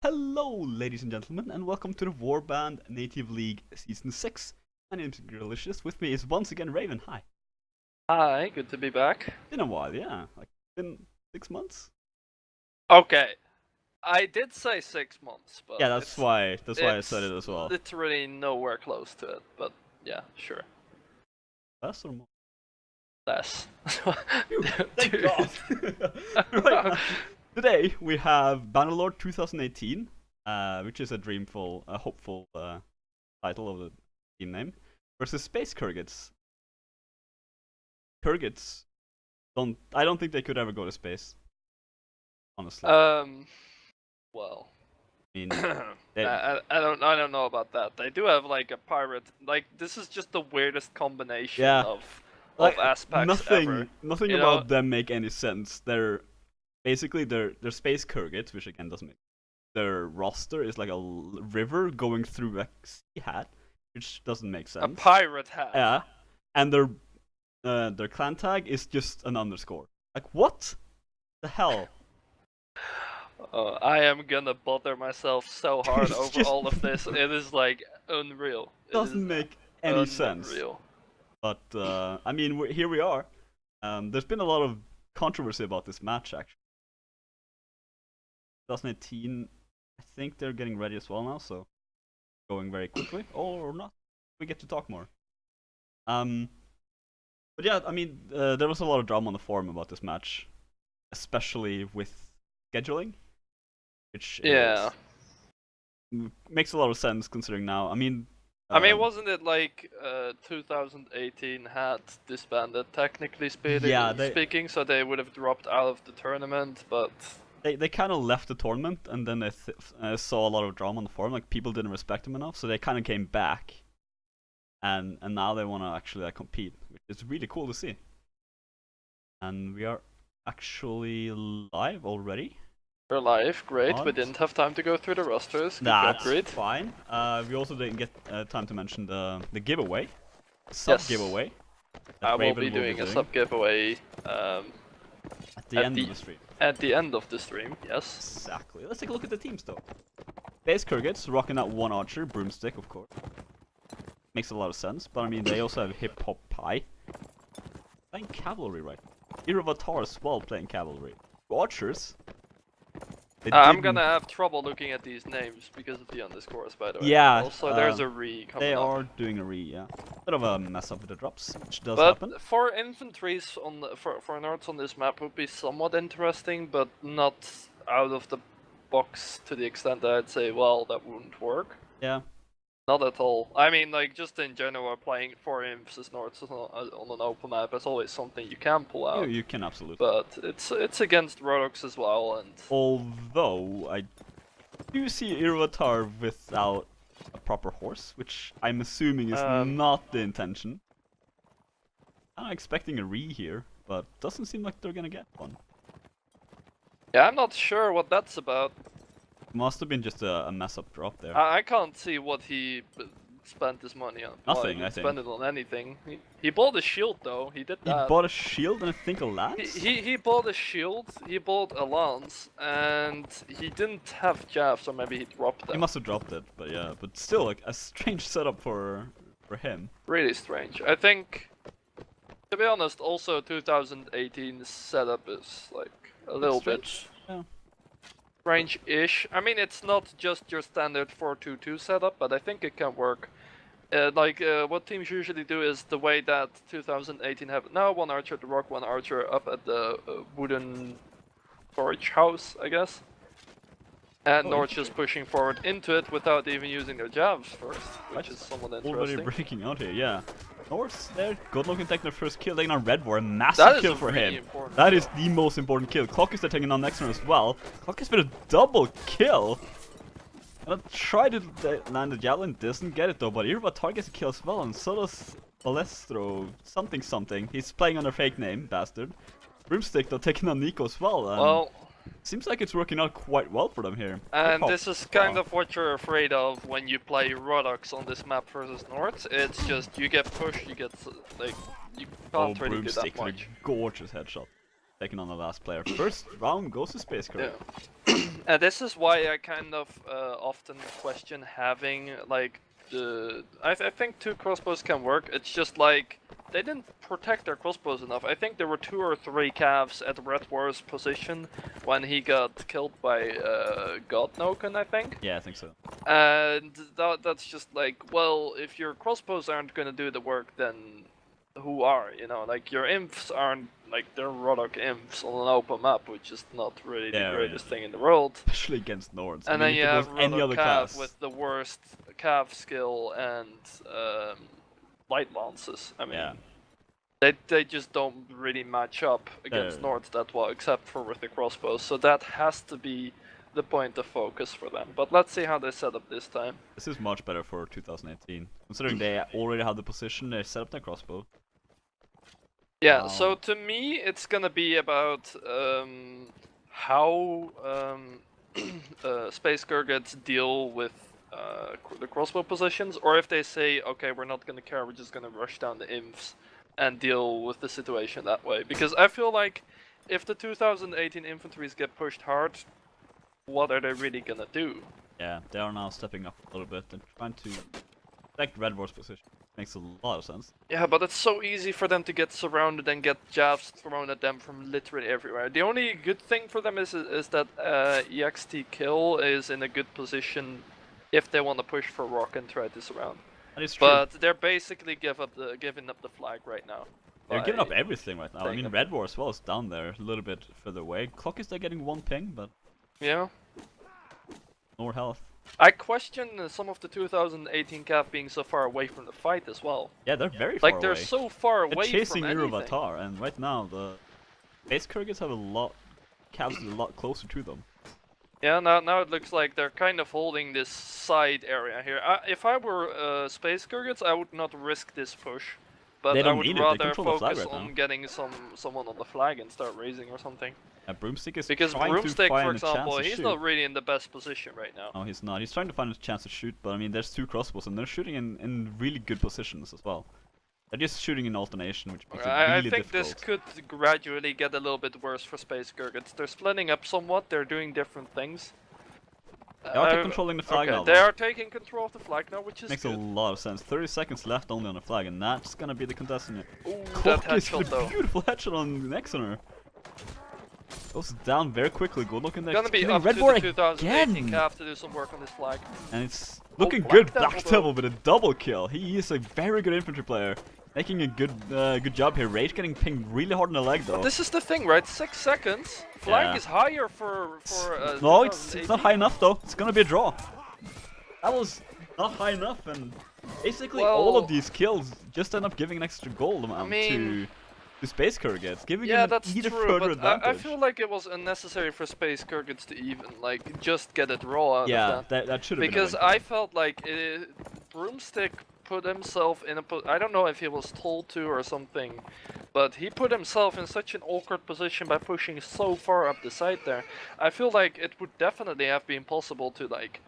Hello, ladies and gentlemen, and welcome to the Warband Native League Season 6. My name is Greedalicious. With me is once again Raven. Hi. Hi, good to be back. Been a while, yeah. Been 6 months? Okay, I did say 6 months, but Yeah, that's why I said it as well. Literally nowhere close to it, but yeah, sure. Less or more? Less. Thank God! Right, today we have Bannerlord 2018, which is a hopeful title of the team name, versus Space Khergits. Khergits I don't think they could ever go to space. Honestly. Well. I mean, I don't know about that. They do have like a pirate. Like this is just the weirdest combination of aspects ever. Nothing about them make any sense. They're space Khergits, which again doesn't make. Their roster is like a river going through a sea hat, which doesn't make sense. A pirate hat. Yeah, and their clan tag is just an underscore. Like what the hell? I am gonna bother myself so hard over all of this. It is like unreal. Doesn't make any sense. But I mean, here we are. There's been a lot of controversy about this match actually. 2018, I think they're getting ready as well now, so going very quickly, or not. We get to talk more. But yeah, I mean, there was a lot of drama on the forum about this match, especially with scheduling, which makes a lot of sense considering now. I mean, wasn't it like 2018 had disbanded technically speaking, so they would have dropped out of the tournament, but they kind of left the tournament, and then they saw a lot of drama on the forum, like people didn't respect them enough, so they kind of came back, and now they want to actually compete, which is really cool to see. And we are actually live already. We're live, great. We didn't have time to go through the rosters. That's fine. We also didn't get time to mention the giveaway, sub-giveaway. I will be doing a sub-giveaway at the end of the stream. At the end of the stream, yes. Exactly. Let's take a look at the teams though. Space Khergits rocking that one archer, broomstick of course. Makes a lot of sense, but I mean they also have Hip Hop Pie. Playing cavalry right now. Iravatar as well playing cavalry. Archers. I'm gonna have trouble looking at these names because of the underscores, by the way. Yeah. Also, there's a re coming They up. are doing a re, yeah. Bit of a mess up with the drops, which does happen. But for infantries for nerds on this map would be somewhat interesting, but not out of the box to the extent that I'd say, well, that wouldn't work. Yeah. Not at all. I mean, like, just in general, playing 4 imps as Nords on an open map is always something you can pull out. You can absolutely. But it's against Rodox as well, and... Although, I do see Iravatar without a proper horse, which I'm assuming is not the intention. I'm expecting a re here, but doesn't seem like they're gonna get one. Yeah, I'm not sure what that's about. Must have been just a mess-up drop there. I can't see what he spent his money on. Nothing, well, I think. Spent it on anything. He bought a shield though. He did that. He bought a shield and I think a lance. He bought a shield. He bought a lance, and he didn't have jav, so maybe he dropped it. He must have dropped it, but yeah. But still, like a strange setup for him. Really strange. I think, to be honest, also 2018 setup is like a little bit. Yeah. Strange-ish. I mean, it's not just your standard 4-2-2 setup, but I think it can work. What teams usually do is the way that 2018 have it now, one archer at the rock, one archer up at the wooden storage house, I guess. And Nords just pushing forward into it without even using their jabs first, which is somewhat interesting. Already breaking out here, yeah. Nords there, good looking taking their first kill, taking on Red War, a massive kill for him. That is the most important kill. Clock is there taking on next one as well. Clock has been a double kill. And I tried to land the javelin, doesn't get it though, but Iravatar gets a kill as well, and so does Balestro, something. He's playing under fake name, bastard. Broomstick though taking on Nico as well. Well, seems like it's working out quite well for them here. And this is kind of what you're afraid of when you play Rodox on this map versus Nords. It's just you get pushed, you get like you can't really do that much. Gorgeous headshot. taking on the last player. First round goes to Space Khergits. Yeah. And this is why I kind of often question having like the. I think 2 crossbows can work. It's just like they didn't protect their crossbows enough. I think there were 2 or 3 calves at Red War's position when he got killed by Godnoken, I think. Yeah, I think so. And that's just like, well, if your crossbows aren't gonna do the work, then who are, you know, like your imps aren't, like they're Rodok imps on an open map, which is not really the greatest thing in the world. Especially against Nords. And then you have Rodok Cav with the worst Cav skill and light lances. I mean, they just don't really match up against Nords that well, except for with the crossbows. So that has to be the point of focus for them. But let's see how they set up this time. This is much better for 2018. Considering they already have the position, they set up their crossbow. Yeah, so to me, it's gonna be about how Space Khergits deal with the crossbow positions, or if they say, okay, we're not gonna care, we're just gonna rush down the imps and deal with the situation that way. Because I feel like if the 2018 infantries get pushed hard, what are they really gonna do? Yeah, they are now stepping up a little bit and trying to protect Red War's position. Makes a lot of sense. Yeah, but it's so easy for them to get surrounded and get jabs thrown at them from literally everywhere. The only good thing for them is that EXT Kill is in a good position if they want to push for Rock and try to surround. That is true. But they're basically giving up the flag right now. They're giving up everything right now. I mean, Red War as well is down there, a little bit further away. Clock is there getting 1 ping, but... Yeah. More health. I question some of the 2018 Cav being so far away from the fight as well. Yeah, they're very far away. Like, they're so far away from chasing anything. Irovatar, and right now, the Space Khergits have a lot... Cavs a lot closer to them. Yeah, now it looks like they're kind of holding this side area here. If I were Space Khergits, I would not risk this push. But I would rather focus on getting someone on the flag and start raising or something. Broomstick is because trying Broomstick, to find for example, he's not really in the best position right now. No, he's not. He's trying to find a chance to shoot, but I mean, there's 2 crossbows, and they're shooting in really good positions as well. They're just shooting in alternation, which makes it really difficult. I think this could gradually get a little bit worse for Space Khergits. They're splitting up somewhat, they're doing different things. They are controlling the flag now. They are taking control of the flag now, which is makes good. a lot of sense. 30 seconds left only on the flag, and that's gonna be the contestant. Ooh, that headshot though. Beautiful headshot on Nexoner. Goes down very quickly. Good looking there. Gonna be up Red to War the 2018 again. Cav to do some work on this flag. And it's looking good. Black Devil with a double kill. He is a very good infantry player. Making a good job here. Rage getting pinged really hard in the leg though. But this is the thing, right? 6 seconds. Flag is higher for no, it's not high enough though. It's gonna be a draw. That was not high enough, and basically all of these kills just end up giving an extra gold amount to Space Khergits, giving them that's either true, further but advantage. I feel like it was unnecessary for Space Khergits to even like just get a draw out of that. that should have been because I felt like Broomstick put himself in a I don't know if he was told to or something, but he put himself in such an awkward position by pushing so far up the side there. I feel like it would definitely have been possible to like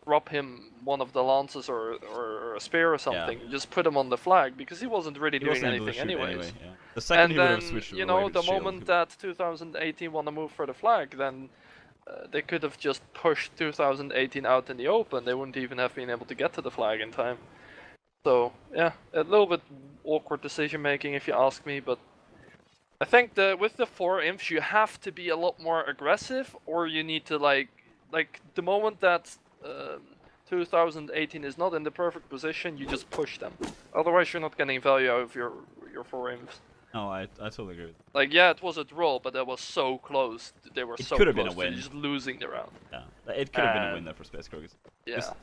drop him one of the lances or a spear or something, just put him on the flag, because he wasn't really doing anything anyways. The second and he would then, have switched you know, the moment that 2018 want to move for the flag, then they could have just pushed 2018 out in the open. They wouldn't even have been able to get to the flag in time. So, yeah, a little bit awkward decision making if you ask me, but I think with the 4 imps you have to be a lot more aggressive, or you need to like the moment that 2018 is not in the perfect position, you just push them. Otherwise you're not getting value out of your 4 imps. No, I totally agree with that. Like, yeah, it was a draw, but that was so close. They were so close to just losing the round. Yeah, it could have been a win there for Space Khergits. Yeah. Just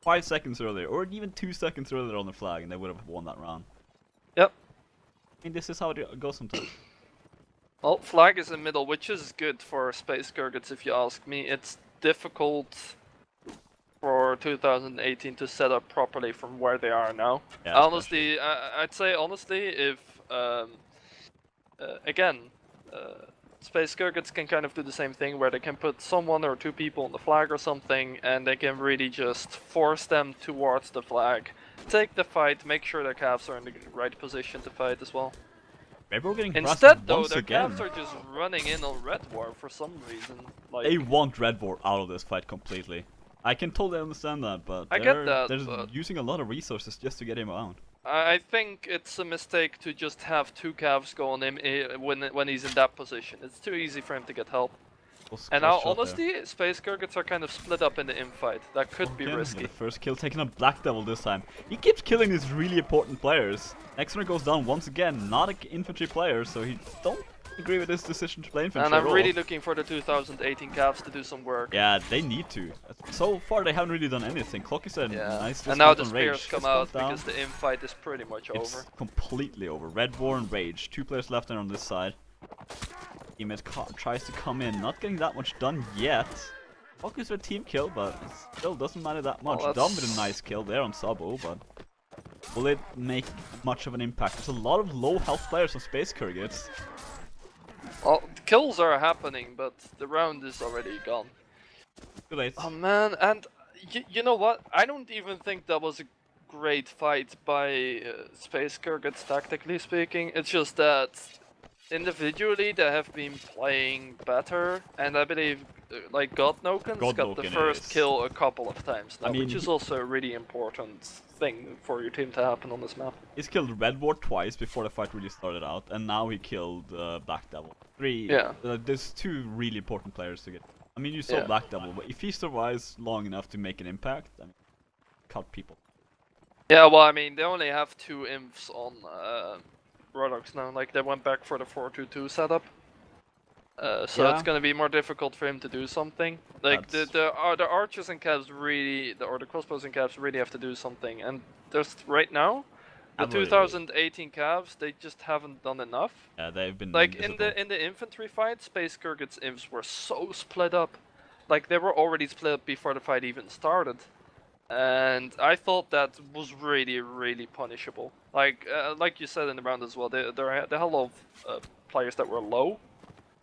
5 seconds earlier, or even 2 seconds earlier on the flag, and they would have won that round. Yep. I mean, this is how it goes sometimes. Well, flag is in middle, which is good for Space Khergits if you ask me. It's difficult for 2018 to set up properly from where they are now. Yeah, honestly, I'd say honestly, if again, Space Khergits can kind of do the same thing, where they can put someone or 2 people on the flag or something, and they can really just force them towards the flag, take the fight, make sure their calves are in the right position to fight as well. Red War getting Instead, though, once their again. Cavs are just running in on Red War for some reason. Like, they want Red War out of this fight completely. I can totally understand that, but I get that, they're but using a lot of resources just to get him out. I think it's a mistake to just have 2 Cavs go on him when he's in that position. It's too easy for him to get help. And now, honestly, Space Khergits are kind of split up in the infight. That could be risky. The first kill taken on Black Devil this time. He keeps killing these really important players. Exner goes down once again, not an infantry player, so he don't agree with his decision to play infantry. And I'm really looking for the 2018 Cavs to do some work. Yeah, they need to. So far, they haven't really done anything. Clock is a nice. And now the spears come out because the infight is pretty much over. It's completely over. Red War and Rage, 2 players left there on this side. Teammate tries to come in, not getting that much done yet. Focus for a team kill, but it still doesn't matter that much. Dom with a nice kill there on Sabo, but will it make much of an impact? There's a lot of low health players on Space Khergits. Well, kills are happening, but the round is already gone. Too late. Oh man, and you know what? I don't even think that was a great fight by Space Khergits, tactically speaking. It's just that individually they have been playing better, and I believe like Godnoken's got the first kill a couple of times now, which is also a really important thing for your team to happen on this map. He's killed Red War twice before the fight really started out, and now he killed Black Devil. There's 2 really important players to get. I mean, you saw Black Devil, but if he survives long enough to make an impact, I mean, cut people. Yeah, well, I mean, they only have 2 imps on Rodox now. Like, they went back for the 4-2-2 setup. So it's gonna be more difficult for him to do something. Like the archers and Cavs really, or the crossbows and Cavs really have to do something. And there's right now, the 2018 Cavs, they just haven't done enough. Yeah, they've been like in the infantry fight, Space Khergits imps were so split up. Like they were already split up before the fight even started. And I thought that was really punishable. Like you said in the round as well, there had a lot of players that were low.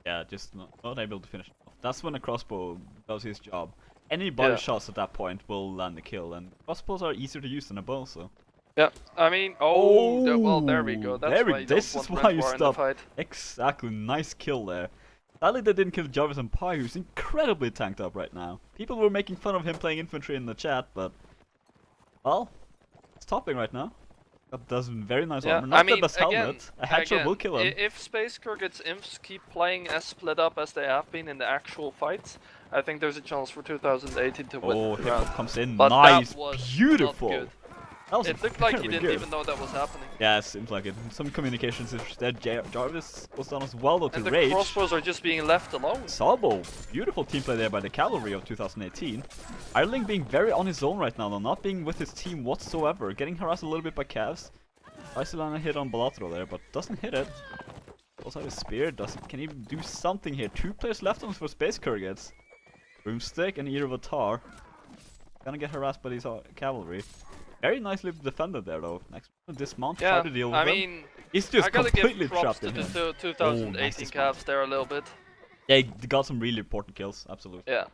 Yeah, just not able to finish off. That's when a crossbow does his job. Any body shots at that point will land the kill, and crossbows are easier to use than a bow, so. Yeah, I mean, well, there we go. That's why this is why you stop. Exactly, nice kill there. Sadly, they didn't kill Jarvis and Pi, who's incredibly tanked up right now. People were making fun of him playing infantry in the chat, but well, it's topping right now. That does very nice armor. Not the best helmet. A headshot will kill him. If Space Khergits imps keep playing as split up as they have been in the actual fights, I think there's a chance for 2018 to win the round. Comes in, but nice, that was beautiful. Not good. That was it looked like he didn't even know that was happening. Yeah, it seems like it. Some communications issues there. Jarvis was done as well though to and Rage. And the crossbows are just being left alone. Sabo, beautiful team play there by the cavalry of 2018. Ireling being very on his own right now though, not being with his team whatsoever. Getting harassed a little bit by Cavs. Tries to land a hit on Balatro there, but doesn't hit it. Also his spear can even do something here. 2 players left on for Space Khergits. Broomstick and Iravatar. Gonna get harassed by these cavalry. Very nicely defended there though. Next dismount, try to deal with him. He's just completely trapped in him. I gotta give props to the 2018 Cavs there a little bit. Yeah, they got some really important kills, absolutely. Yeah.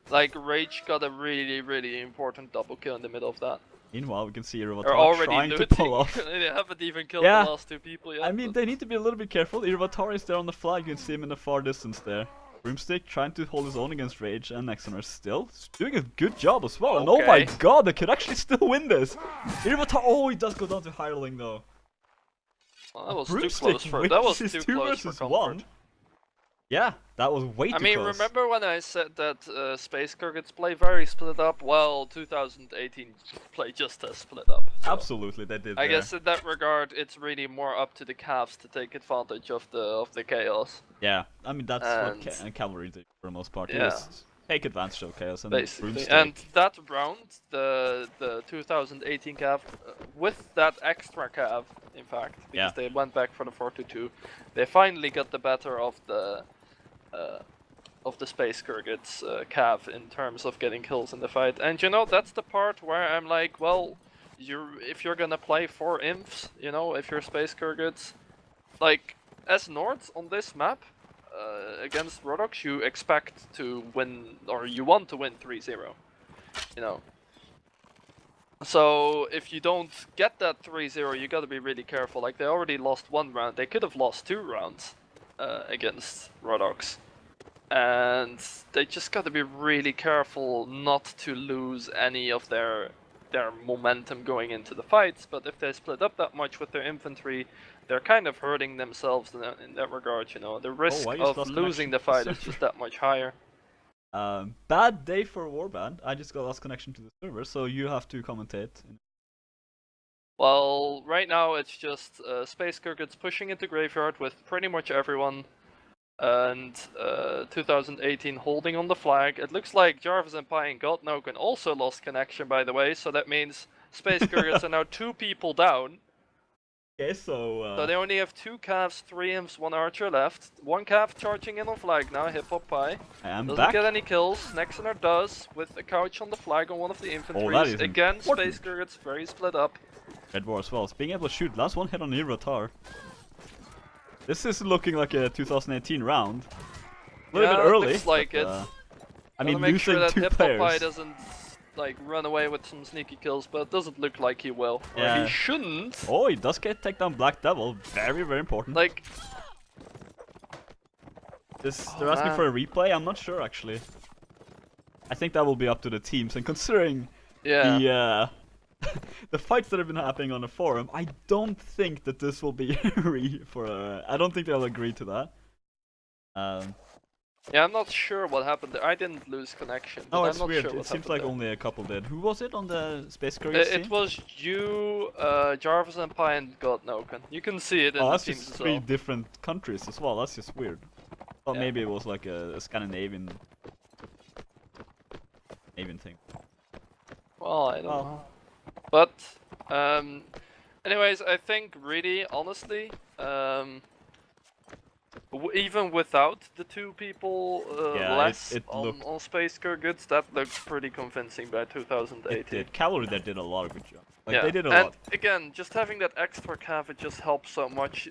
Like Rage got a really important double kill in the middle of that. Meanwhile, we can see Iravatar trying to pull off. They haven't even killed the last 2 people yet. I mean, they need to be a little bit careful. Iravatar is there on the flag, you can see him in the far distance there. Broomstick trying to hold his own against Rage, and Nexoner still doing a good job as well. And oh my god, they could actually still win this. Iravatar, he does go down to Hireling though. Well, that was too close for that was too close for comfort. Yeah, that was way too close. I mean, remember when I said that Space Khergits play very split up? Well, 2018 play just as split up. So absolutely, they did. I guess in that regard, it's really more up to the Cavs to take advantage of the chaos. Yeah, I mean that's what cavalry do for the most part. Yeah. Just take advantage of chaos and basically. And that round, the 2018 Cav, with that extra Cav, in fact, because they went back for the 4-2-2, they finally got the better of the Space Khergits Cav in terms of getting kills in the fight. And you know, that's the part where I'm like, well, if you're gonna play 4 imps, you know, if you're Space Khergits, like as Nords on this map against Rodox, you expect to win, or you want to win 3-0, you know. So if you don't get that 3-0, you gotta be really careful. Like, they already lost 1 round. They could have lost 2 rounds against Rodox. And they just gotta be really careful not to lose any of their momentum going into the fights. But if they split up that much with their infantry, they're kind of hurting themselves in that regard, you know. The risk of losing the fight is just that much higher. Bad day for Warband. I just got lost connection to the server, so you have to commentate. Well, right now it's just Space Khergits pushing into Graveyard with pretty much everyone, and 2018 holding on the flag. It looks like Jarvis and Pi and Godnoken also lost connection, by the way, so that means Space Khergits are now 2 people down. Okay, so they only have 2 calves, 3 imps, 1 archer left. 1 calf charging in on flag now, Hip Hop Pi. Doesn't get any kills. Nexoner does, with a couch on the flag on one of the infantries. Again, Space Khergits very split up. Red War as well. It's being able to shoot. Last one hit on Irotar. This is looking like a 2018 round. A little bit early. Looks like it. I mean, make losing sure that 2 Hip Hop players. Pi doesn't like run away with some sneaky kills, but it doesn't look like he will. Or he shouldn't. Oh, he does get take down Black Devil. Very, very important. Like, they're asking for a replay. I'm not sure actually. I think that will be up to the teams. And considering the the fights that have been happening on the forum, I don't think that this will be I don't think they'll agree to that. Yeah, I'm not sure what happened there. I didn't lose connection. Oh, I'm it's not weird. Sure it seems like only a couple did. Who was it on the Space Khergits team? It was you, Jarvis and Pi and Godnoken. You can see it in the that's teams just as 3 well. different countries as well. That's just weird. Thought maybe it was like a Scandinavian thing. Well, I don't know. But, anyways, I think really, honestly, even without the 2 people less on Space Khergits, that looks pretty convincing by 2018. It did. Cavalry there did a lot of good job. Like they did a lot. And again, just having that extra cav, it just helps so much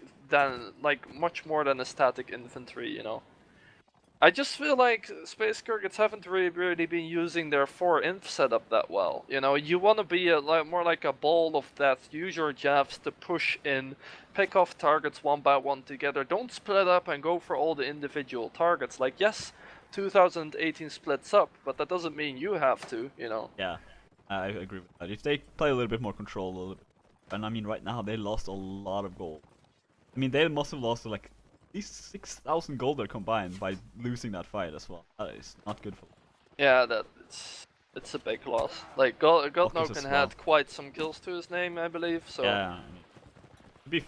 much more than a static infantry, you know. I just feel like Space Khergits haven't really been using their 4 inf setup that well. You know, you want to be more like a ball of death. Use your jabs to push in, pick off targets 1 by 1 together. Don't split up and go for all the individual targets. Like, yes, 2018 splits up, but that doesn't mean you have to, you know. Yeah, I agree with that. If they play a little bit more control, a little bit, and I mean right now they lost a lot of gold. I mean they must have lost like at least 6,000 gold there combined by losing that fight as well. That is not good for them. Yeah, it's a big loss. Like Godnoken had quite some kills to his name, I believe. So yeah,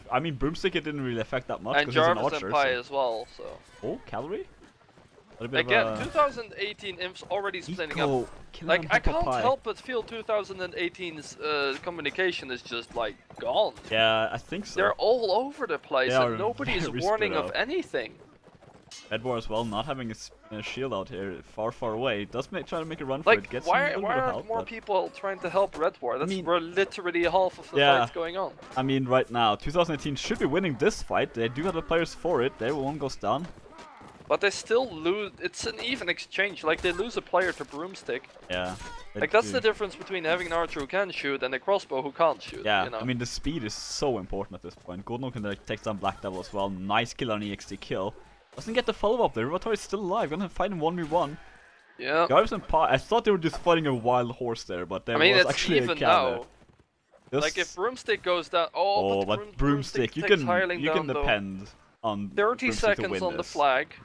I mean Broomstick it didn't really affect that much and because he's an Jarvis archer. And Pi as well. So cavalry. Again, 2018 imps already splitting up. Like, I can't help but feel 2018's communication is just like gone. Yeah, I think so. They're all over the place and nobody is warning of anything. Red War as well, not having a shield out here, far away. Does try to make a run for it. Gets why aren't more people trying to help Red War? That's where literally half of the fight's going on. I mean, right now, 2018 should be winning this fight. They do have the players for it. There, one goes down. But they still lose. It's an even exchange. Like, they lose a player to Broomstick. Yeah. Like, that's the difference between having an archer who can shoot and a crossbow who can't shoot. Yeah, you know? I mean, the speed is so important at this point. Godnoken can take down Black Devil as well. Nice kill on EXT kill. Doesn't get the follow-up there. Rivatar is still alive. Gonna fight him 1v1. Yeah. Jarvis and Pi, I thought they were just fighting a wild horse there, but there was actually a cow there. Like, if Broomstick goes down... but Broomstick, you can depend on 30 seconds on the flag.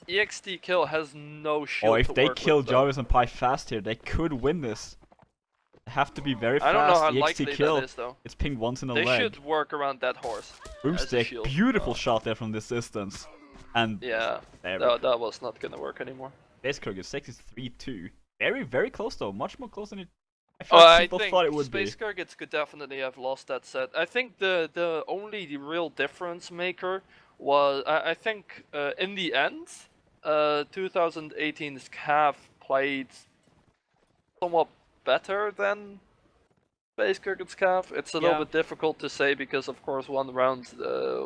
EXT kill has no shield. If they kill Jarvis and Pi fast here, they could win this. They have to be very fast. I don't know how EXT likely kill. that is, though. It's pinged once in the leg. They should work around that horse. Broomstick, beautiful shot there from this distance. And yeah, that was not gonna work anymore. Space Khergits 63-2. Very close though. Much more close than it. I think thought it would Space Khergits could definitely have lost that set. I think the only real difference maker was I think in the end, 2018's Cav played somewhat better than Space Khergits Cav. It's a little bit difficult to say because of course one round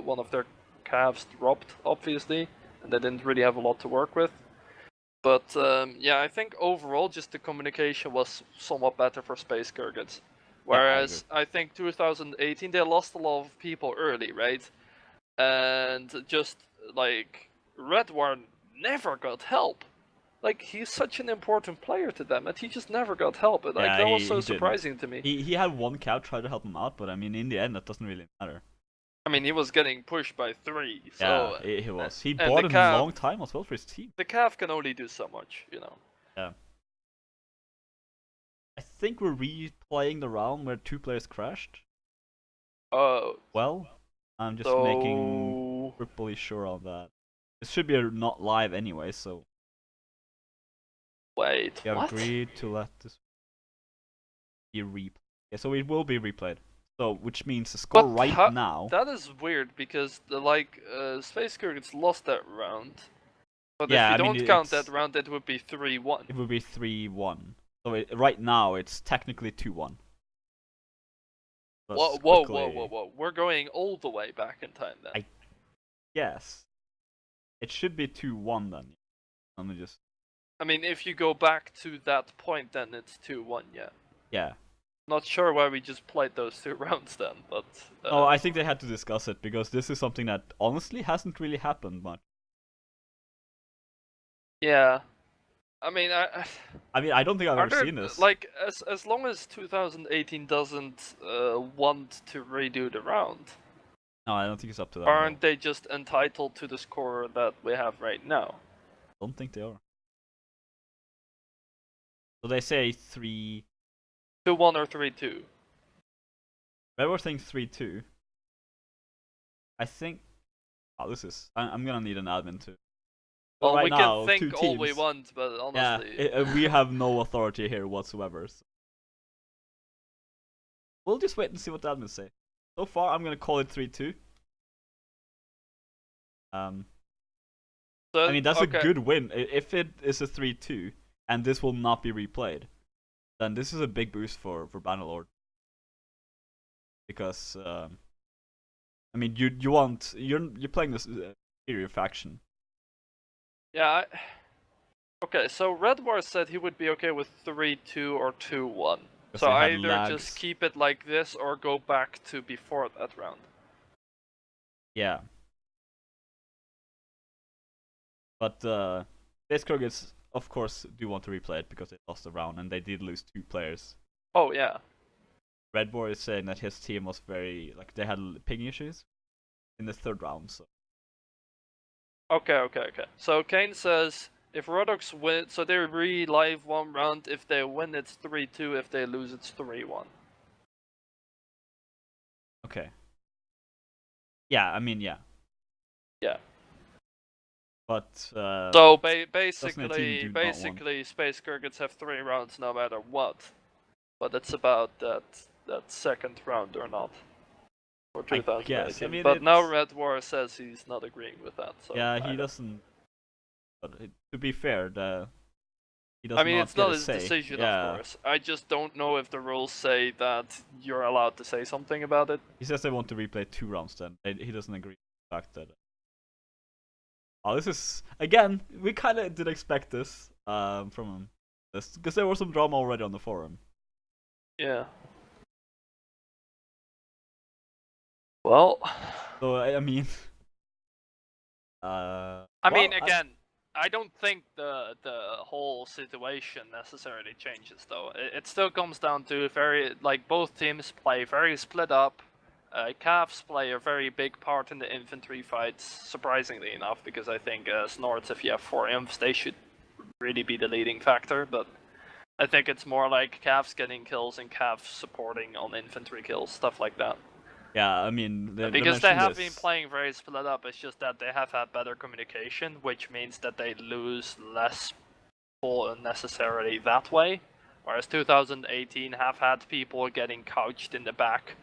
one of their Cavs dropped obviously, and they didn't really have a lot to work with. But yeah, I think overall just the communication was somewhat better for Space Khergits. Whereas I think 2018 they lost a lot of people early, right? And just like Red War never got help. Like he's such an important player to them, and he just never got help. And like that was so surprising to me. He had one cow try to help him out, but I mean, in the end, that doesn't really matter. I mean, he was getting pushed by 3. So, yeah, he was. He bought a long time as well for his team. The Cav can only do so much, you know. Yeah. I think we're replaying the round where 2 players crashed. Oh. Well, I'm just making triply sure on that. It should be not live anyway, so. Wait, we have agreed to let this be replayed. Yeah, so it will be replayed. So, which means the score now. That is weird because Space Khergits lost that round. But yeah, if you don't count that round, it would be 3-1. It would be 3-1. So right now it's technically 2-1. Whoa! We're going all the way back in time then. Yes. It should be 2-1 then. Let me just. I mean, if you go back to that point, then it's 2-1. Yeah. Yeah. Not sure why we just played those 2 rounds then, but. Oh, I think they had to discuss it because this is something that honestly hasn't really happened much. Yeah. I mean, I don't think I've ever seen this. Like, as long as 2018 doesn't want to redo the round. No, I don't think it's up to them. Aren't they just entitled to the score that we have right now? I don't think they are. So they say 3-1 or 3-2. Red War saying 3-2. I think. Oh, this is. I'm gonna need an admin too. Well, right we can think all we want, but honestly... Yeah, we have no authority here whatsoever. So. We'll just wait and see what the admins say. So far, I'm gonna call it 3-2. I mean, that's a good win. If it is a 3-2, and this will not be replayed, then this is a big boost for Bannerlord. Because, I mean, you're playing this superior faction. Yeah. Okay, so Red War said he would be okay with 3-2 or 2-1. So either just keep it like this or go back to before that round. Yeah. But Space Khergits, of course, do want to replay it because they lost the round and they did lose 2 players. Oh yeah. Red War is saying that his team was very they had ping issues in the 3rd round. So. Okay. So Kane says if Rodox win, so they re-live 1 round. If they win, it's 3-2. If they lose, it's 3-1. Okay. Yeah, I mean, yeah. Yeah. But so basically, Space Khergits have 3 rounds no matter what. But it's about that 2nd round or not. For 2018. I mean, but now Red War says he's not agreeing with that. So yeah, he doesn't. But to be fair, he doesn't. I mean, it's not his decision, of course. I just don't know if the rules say that you're allowed to say something about it. He says they want to replay 2 rounds. Then he doesn't agree with the fact that. Oh, this is again. We kind of did expect this from him, because there was some drama already on the forum. Yeah. Well, so I mean, again, I don't think the whole situation necessarily changes though. It still comes down to both teams play very split up. Cavs play a very big part in the infantry fights, surprisingly enough, because I think Snorts, if you have 4 imps, they should really be the leading factor. But I think it's more like Cavs getting kills and Cavs supporting on infantry kills, stuff like that. Yeah, I mean... because they have been playing very split up, it's just that they have had better communication, which means that they lose less people unnecessarily that way. Whereas 2018 have had people getting couched in the back,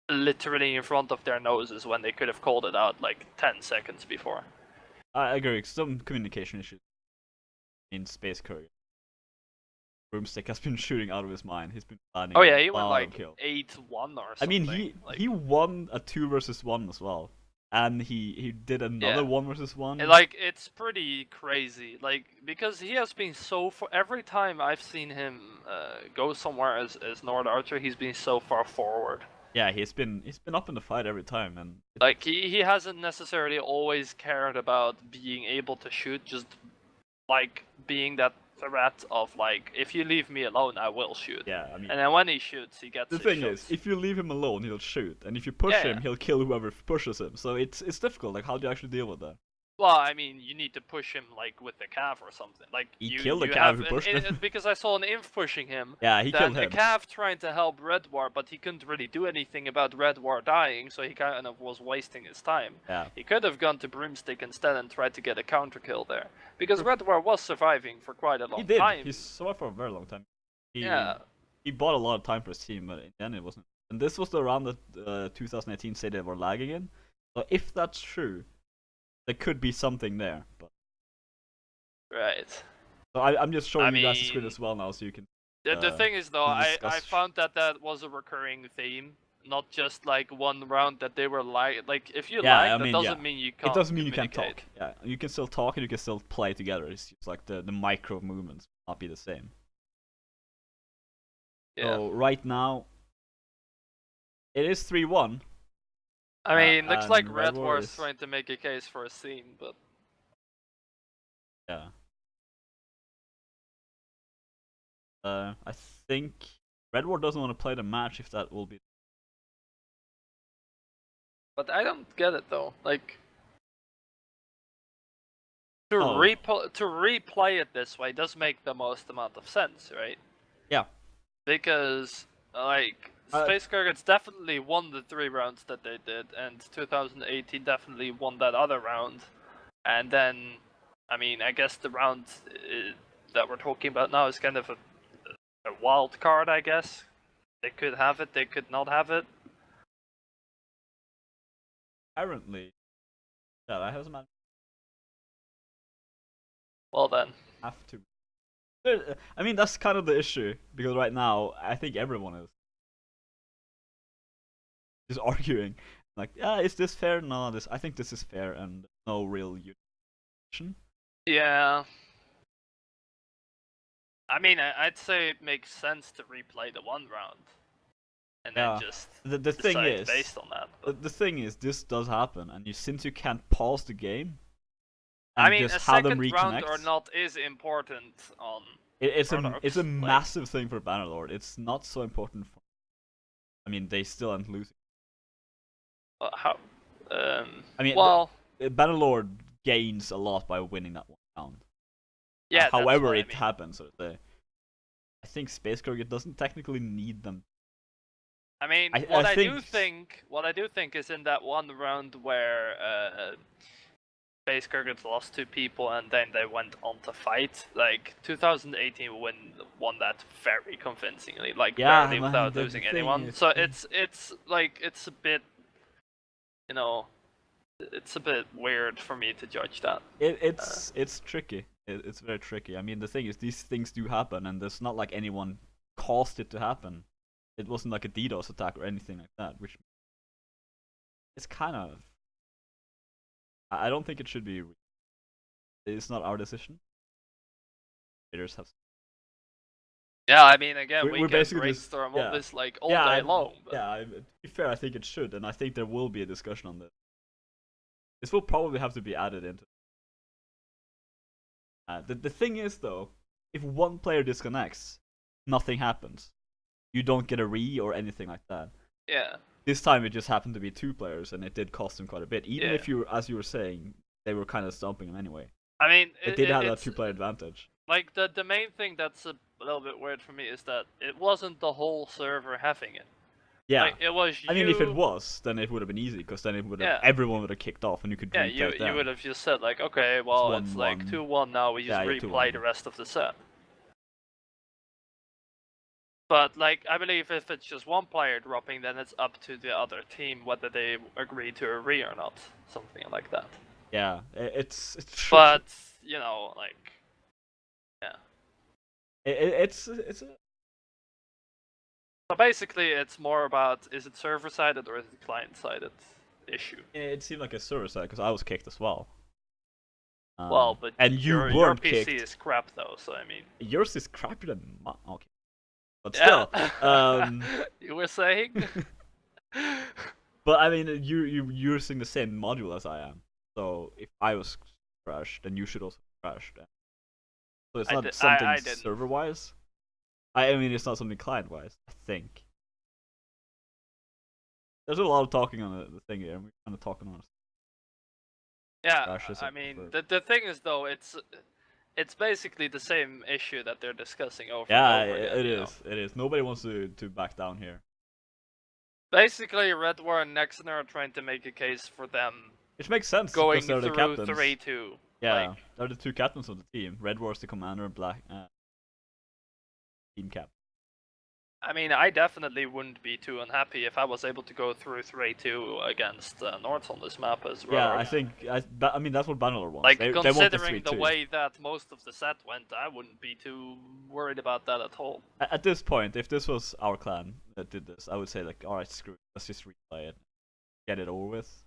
literally in front of their noses when they could have called it out like 10 seconds before. I agree, some communication issues in Space Khergits. Broomstick has been shooting out of his mind. He's been planning. Oh yeah, he went like 8-1 or something. I mean, he won a 2 versus 1 as well. and he did another 1v1. And, like, it's pretty crazy, like, because he has been so far. Every time I've seen him go somewhere as Nord Archer, he's been so far forward. Yeah, he's been up in the fight every time, and like he hasn't necessarily always cared about being able to shoot, just like being that threat of like, if you leave me alone, I will shoot. Yeah, I mean, and then when he shoots, he gets. The thing is, if you leave him alone, he'll shoot, and if you push him, he'll kill whoever pushes him. So it's difficult. Like, how do you actually deal with that? Well, I mean, you need to push him like with the cav or something. Like he killed the cav who pushed him. Because I saw an inf pushing him. Yeah, he killed him. A cav trying to help Red War, but he couldn't really do anything about Red War dying, so he kind of was wasting his time. Yeah. He could have gone to Broomstick instead and tried to get a counter kill there, because Red War was surviving for quite a long time. He survived for a very long time. He bought a lot of time for his team, but in the end it wasn't. And this was the round that 2018 said they were lagging in. So if that's true, there could be something there. But... Right. So I'm just showing you guys the screen as well now, so you can. The thing is, though, I found that was a recurring theme, not just like one round that they were like if you that doesn't mean you can't. It doesn't mean you can't talk. Yeah, you can still talk and you can still play together. It's just like the micro movements will not be the same. Yeah. So right now, it is 3-1. I mean, looks like Red War is trying to make a case for a scene, but... Yeah. I think Red War doesn't want to play the match if that will be... But I don't get it, though. Like... To replay it this way does make the most amount of sense, right? Yeah. Because, like... Space Khergits definitely won the 3 rounds that they did, and 2018 definitely won that other round. And then, I mean, I guess the round that we're talking about now is kind of a wild card, I guess. They could have it, they could not have it. Apparently. Yeah, that hasn't mattered. Well then. Have to. I mean, that's kind of the issue, because right now, I think everyone is. Just arguing, like, yeah, is this fair? No, I think this is fair, and no real unification. Yeah. I mean, I'd say it makes sense to replay the 1 round, and then just the thing is based on that. But... The thing is, this does happen, and since you can't pause the game, I mean, a second round or not is important on. It's a massive thing for Bannerlord. It's not so important for. I mean, they still aren't losing. How? I mean, well, Bannerlord gains a lot by winning that 1 round. Yeah. However it happens, so I think Space Khergits doesn't technically need them. I mean, what I do think is in that 1 round where Space Khergits lost 2 people and then they went on to fight. Like 2018 won that very convincingly, like barely without losing anyone. So it's like it's a bit. You know, it's a bit weird for me to judge that. It's tricky. It's very tricky. I mean, the thing is, these things do happen, and it's not like anyone caused it to happen. It wasn't like a DDoS attack or anything like that, which it's kind of. I don't think it should be. It's not our decision. Traders have. Yeah, I mean, again, we can basically brainstorm all this like all day long. But... Yeah, to be fair, I think it should, and I think there will be a discussion on this. This will probably have to be added into. The thing is, though, if 1 player disconnects, nothing happens. You don't get a re or anything like that. Yeah. This time it just happened to be 2 players, and it did cost them quite a bit. Even if as you were saying, they were kind of stomping them anyway. I mean, it did have that 2-player advantage. Like the main thing that's a little bit weird for me is that it wasn't the whole server having it. Yeah, like, it was. I mean, if it was, then it would have been easy, because then it would have everyone would have kicked off, and you could. Yeah, you would have just said like, okay, well, it's like 2-1 now. We just replay the rest of the set. But like, I believe if it's just 1 player dropping, then it's up to the other team whether they agree to a re or not, something like that. Yeah, it's. But you know, like, yeah. It's a. So basically, it's more about, is it server-sided or is it client-sided? issue. It seemed like a server side because I was kicked as well. Well, but and your PC kicked. is crap though, so I mean. Yours is crappier than mine. Okay. But still, you were saying? But I mean, you're using the same module as I am. So if I was crashed, then you should also crash. So it's not something server-wise. I mean, it's not something client-wise. I think. There's a lot of talking on the thing here. We're kind of talking on it. Yeah, I mean, the thing is though, it's basically the same issue that they're discussing over and over again. It is. Nobody wants to back down here. Basically, Red War and Nexon are trying to make a case for them. Which makes sense going because they're the through captains. 3-2. Yeah, they're the two captains of the team. Red War's the commander, Black team cap. I mean, I definitely wouldn't be too unhappy if I was able to go through 3-2 against North on this map as well. Yeah, I mean, that's what Bannerlord wants. Like, considering the way that most of the set went, I wouldn't be too worried about that at all. At this point, if this was our clan that did this, I would say, like, alright, screw it, let's just replay it. Get it over with.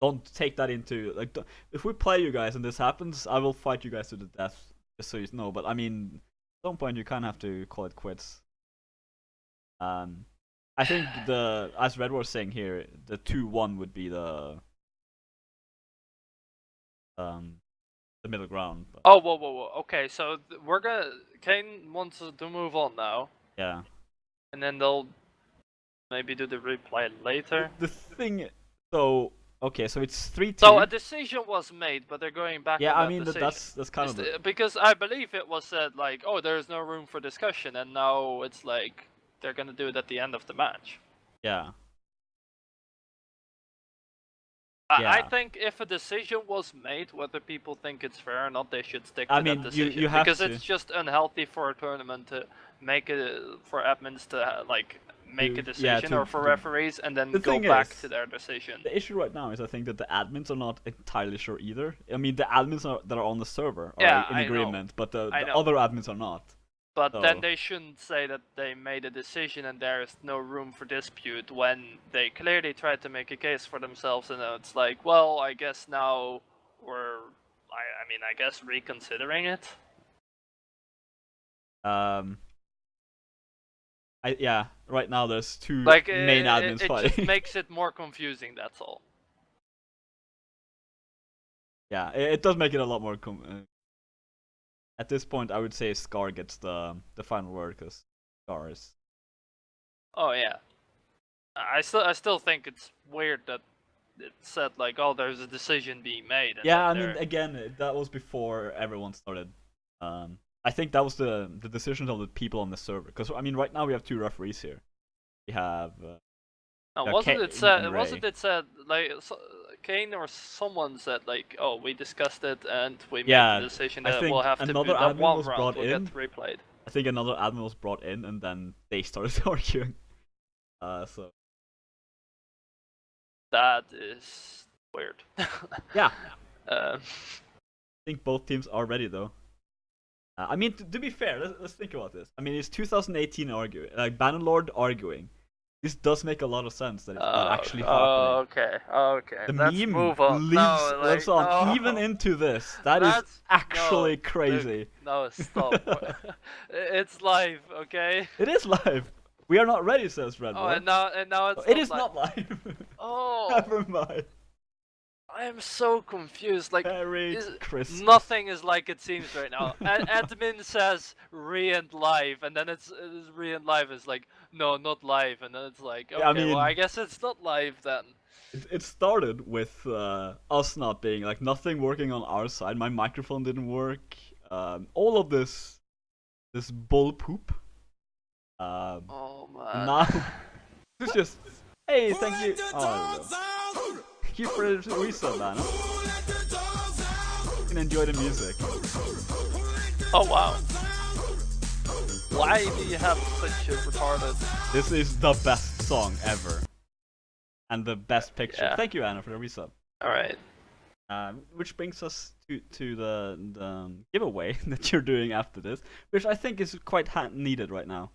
Don't take that into, like, if we play you guys and this happens, I will fight you guys to the death, just so you know, but I mean, at some point you kind of have to call it quits. I think as Red was saying here, the 2-1 would be the middle ground. But... Oh, whoa. Okay, so we're gonna... Kane wants to move on now. Yeah. And then they'll maybe do the replay later. The thing... So... Okay, so it's 3-2. So a decision was made, but they're going back. Yeah, on I mean that's kind of because I believe it was said like, oh, there's no room for discussion, and now it's like they're gonna do it at the end of the match. Yeah. I think if a decision was made, whether people think it's fair or not, they should stick to that decision. You have because to. It's just unhealthy for a tournament to make it for admins to like. Make a decision or for referees and then go back to their decision. The issue right now is I think that the admins are not entirely sure either. I mean, the admins that are on the server are in agreement, but the other admins are not. But then they shouldn't say that they made a decision and there is no room for dispute when they clearly tried to make a case for themselves, and it's like, well, I guess now we're, I guess reconsidering it. Yeah, right now there's two main admins fighting. It just makes it more confusing, that's all. Yeah, it does make it a lot more at this point, I would say Scar gets the final word, because Scar is... Oh, yeah. I still think it's weird that it said, like, oh, there's a decision being made. Yeah, I mean, again, that was before everyone started. I think that was the decision of the people on the server. Because, I mean, right now we have two referees here. We have... wasn't it said, like, Kane or someone said, like, oh, we discussed it and we made the decision that we'll have to do that one round will get replayed. I think another admin was brought in and then they started arguing. So... That is weird. Yeah. I think both teams are ready, though. I mean, to be fair, let's think about this. I mean, it's 2018 arguing, like Bannerlord arguing. This does make a lot of sense that it's not actually happening. Okay. The let's meme move on. lives on even into this. That is actually crazy. No, stop. It's live, okay? It is live. We are not ready, says Red. Oh, and now it's it is not live. Oh. Never mind. I am so confused. Like, nothing is like it seems right now. Admin says re-end live, and then it's re-end live is like, no, not live, and then it's like, okay, well, I guess it's not live then. It started with us not being, like, nothing working on our side. My microphone didn't work. All of this bull poop. Oh man. Now, it's just, hey, thank you. Oh, thank you for the resub, man. You can enjoy the music. Oh wow. Why do you have such a retarded... This is the best song ever. And the best picture. Yeah. Thank you, Anna, for the resub. Alright. Which brings us to the giveaway that you're doing after this, which I think is quite needed right now.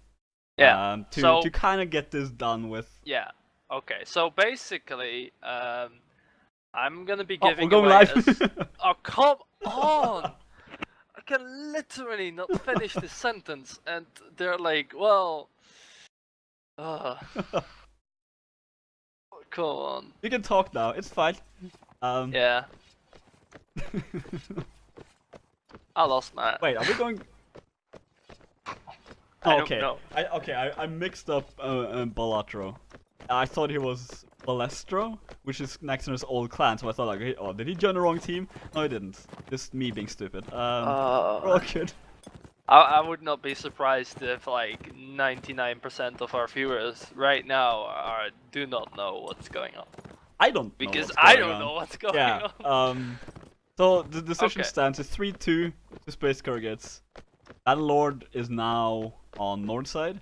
Yeah. To kind of get this done with. Yeah. Okay, so basically, I'm gonna be Oh, giving we're going away live. Oh, come on! I can literally not finish this sentence, and they're like, well... come on. You can talk now, it's fine. Yeah, I lost my... Wait, are we going... I Oh, don't okay. know. I mixed up Balatro. I thought he was Balestro, which is Nexner's old clan, so I thought like, oh, did he join the wrong team? No, he didn't. Just me being stupid. We're all good. I would not be surprised if like 99% of our viewers right now do not know what's going on. I don't know because what's I going don't on. know what's going Yeah. on. So the decision Okay. stands is 3-2 to Space Khergits. Bannerlord is now on north side.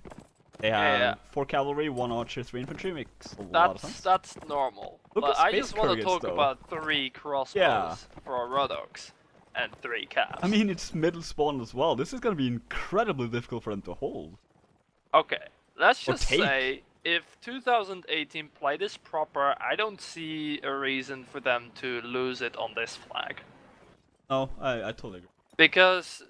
They have 4 cavalry, 1 archer, 3 infantry. Makes a lot of sense. That's normal. Look but at I Space just want to Khergits, talk though. about 3 crossbows for Rodox and 3 calves. I mean, it's middle spawn as well. This is gonna be incredibly difficult for them to hold. Okay, let's Or just take. say if 2018 play this proper, I don't see a reason for them to lose it on this flag. No, I totally agree. Because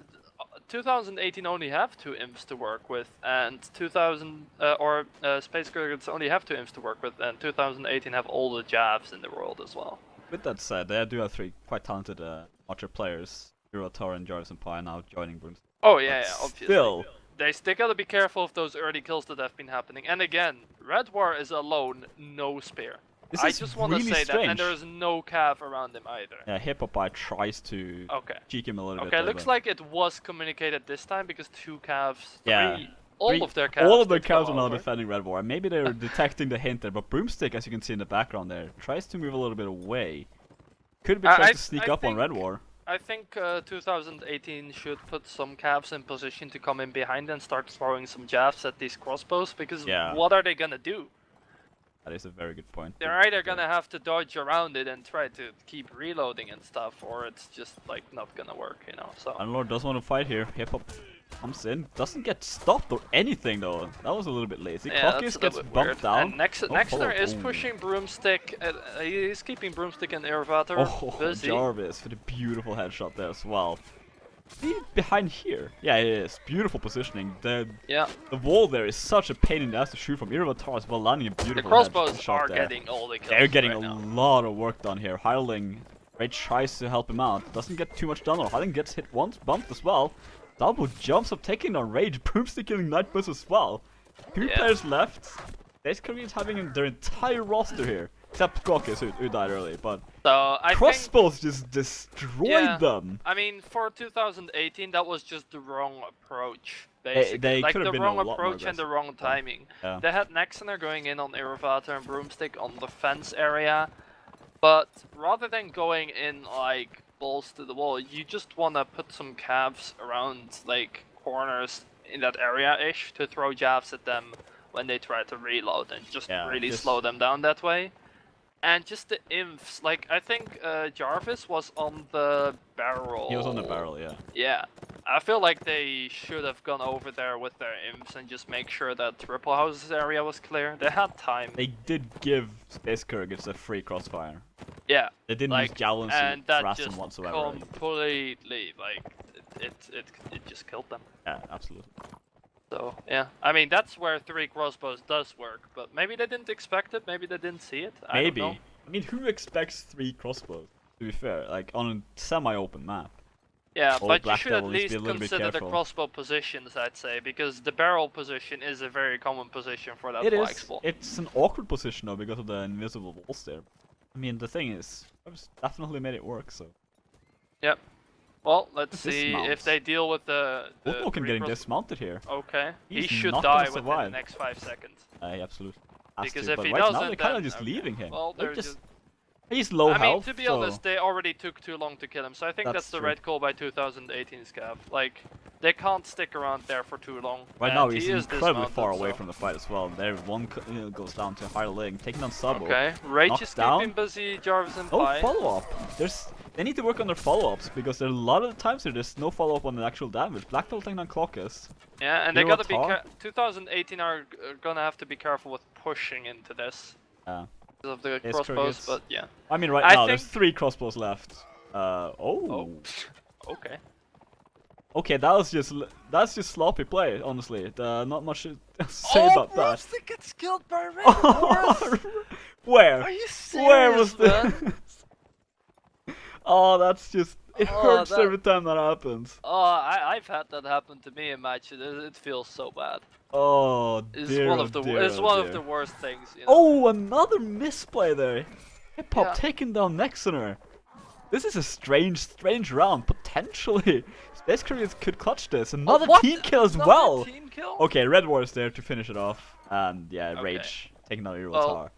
2018 only have 2 imps to work with, and Space Khergits only have 2 imps to work with, and 2018 have all the Javs in the world as well. With that said, they do have 3 quite talented archer players. Eurotar and Jarvis and Pi now joining Brooms. Oh yeah, obviously. Still. They gotta be careful of those early kills that have been happening. And again, Red War is alone, no spear. I just want to say that, and there is no cav around him either. Yeah, Hippopi tries to cheek him a little bit. Okay, looks like it was communicated this time because 2 calves, yeah. all of their calves are now defending Red War. Maybe they're detecting the hint there, but Broomstick, as you can see in the background there, tries to move a little bit away. Could be trying to sneak up on Red War. I think 2018 should put some calves in position to come in behind and start throwing some jabs at these crossbows, because what are they gonna do? That is a very good point. They're either gonna have to dodge around it and try to keep reloading and stuff, or it's just like not gonna work, you know. So Bannerlord does want to fight here. Hip Hop comes in, doesn't get stopped or anything though. That was a little bit lazy. Clockis gets bumped down. And Nexner is pushing Broomstick. He's keeping Broomstick and Irvator busy. Jarvis for the beautiful headshot there as well. Behind here. Yeah, it is. Beautiful positioning. The wall there is such a pain in the ass to shoot from. Irvatar as well, landing a beautiful The crossbows shot are there. getting all the kills. They're getting right a now. lot of work done here. Hireling tries to help him out. Doesn't get too much done. Hireling gets hit once, bumped as well. Double jumps up, taking on Rage. Broomstick killing Nightbus as well. 2 players left. Space Khergits having their entire roster here. Except Krokis, who died early, but so crossbows just destroyed them. I mean, for 2018, that was just the wrong approach, basically. They like could have the been wrong a lot more approach and the wrong timing. Yeah. They had Nexner going in on Irvator and Broomstick on the fence area, but rather than going in like balls to the wall, you just want to put some calves around like corners in that area-ish to throw jabs at them when they try to reload and just really slow them down that way. And just the imps, like I think Jarvis was on the barrel. He was on the barrel, yeah. Yeah, I feel like they should have gone over there with their imps and just make sure that Triple House's area was clear. They had time. They did give Space Khergits a free crossfire. Yeah. They didn't use javelins and to that harass just them whatsoever. completely, like, it just killed them. Yeah, absolutely. So, yeah. I mean, that's where 3 crossbows does work, but maybe they didn't expect it, maybe they didn't see it. I don't know. I mean, who expects 3 crossbows, to be fair, like on a semi-open map? Yeah, All but you Black should Devil at needs to least be a little bit consider the careful. crossbow positions, I'd say, because the barrel position is a very common position for that It flag is. spawn. It's an awkward position though, because of the invisible walls there. I mean, the thing is, I've definitely made it work, so. Yep. Well, let's see Dismount. if they deal with the Wolfwalken getting dismounted here. Okay. He He's should not die gonna within the survive. next 5 seconds. Absolutely. Has Because to, if but he right doesn't, now they're kind of then- just leaving him. Well, They're they're just... He's low health. I mean, to be so honest, they already took too long to kill him, so I think that's the true. right call by 2018's Cav. Like, they can't stick around there for too long. Right and now he he's is incredibly far dismounted, away so- from the fight as well. There one goes down to Hireling, taking on Sabo. Okay, Rage knocked is down. keeping busy Jarvis and Oh, Pi. follow-up! They need to work on their follow-ups, because there are a lot of the times there's no follow-up on the actual damage. Black Devil taking on Clockis. Yeah, and they gotta be 2018 2018 are gonna have to be careful with pushing into this. Yeah. Because of the crossbows, but yeah. I mean, right now there's 3 crossbows left. Oh. Okay. Okay, that's just sloppy play, honestly. Not much to say about that. Broomstick gets killed by Red Horse! Where? Are you serious, Where was man? Oh, that's just... It hurts every time that happens. Oh, I've had that happen to me in matches. It feels so bad. Oh, dear, It's one of the worst things, you know? Oh, another misplay there. Hip-Hop taking down Nexoner. This is a strange round, potentially. Space Khergits could clutch this. Another team kill as well. Team kill? Okay, Red War is there to finish it off. And yeah, Rage taking down Irwell Tower.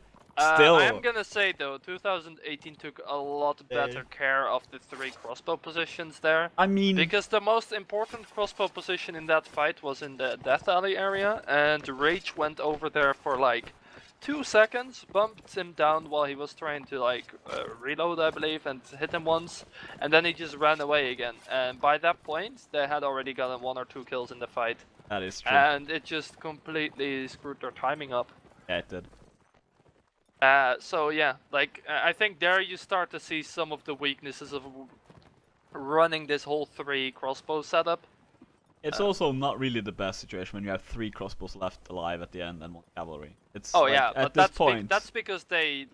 Still. I'm gonna say though, 2018 took a lot better care of the 3 crossbow positions there. I mean, because the most important crossbow position in that fight was in the Death Alley area, and Rage went over there for like 2 seconds, bumped him down while he was trying to like reload, I believe, and hit him once, and then he just ran away again. And by that point, they had already gotten 1 or 2 kills in the fight. That is true. And it just completely screwed their timing up. Yeah, it did. So yeah, like I think there you start to see some of the weaknesses of running this whole 3 crossbow setup. It's also not really the best situation when you have 3 crossbows left alive at the end and 1 cavalry. It's but that's because they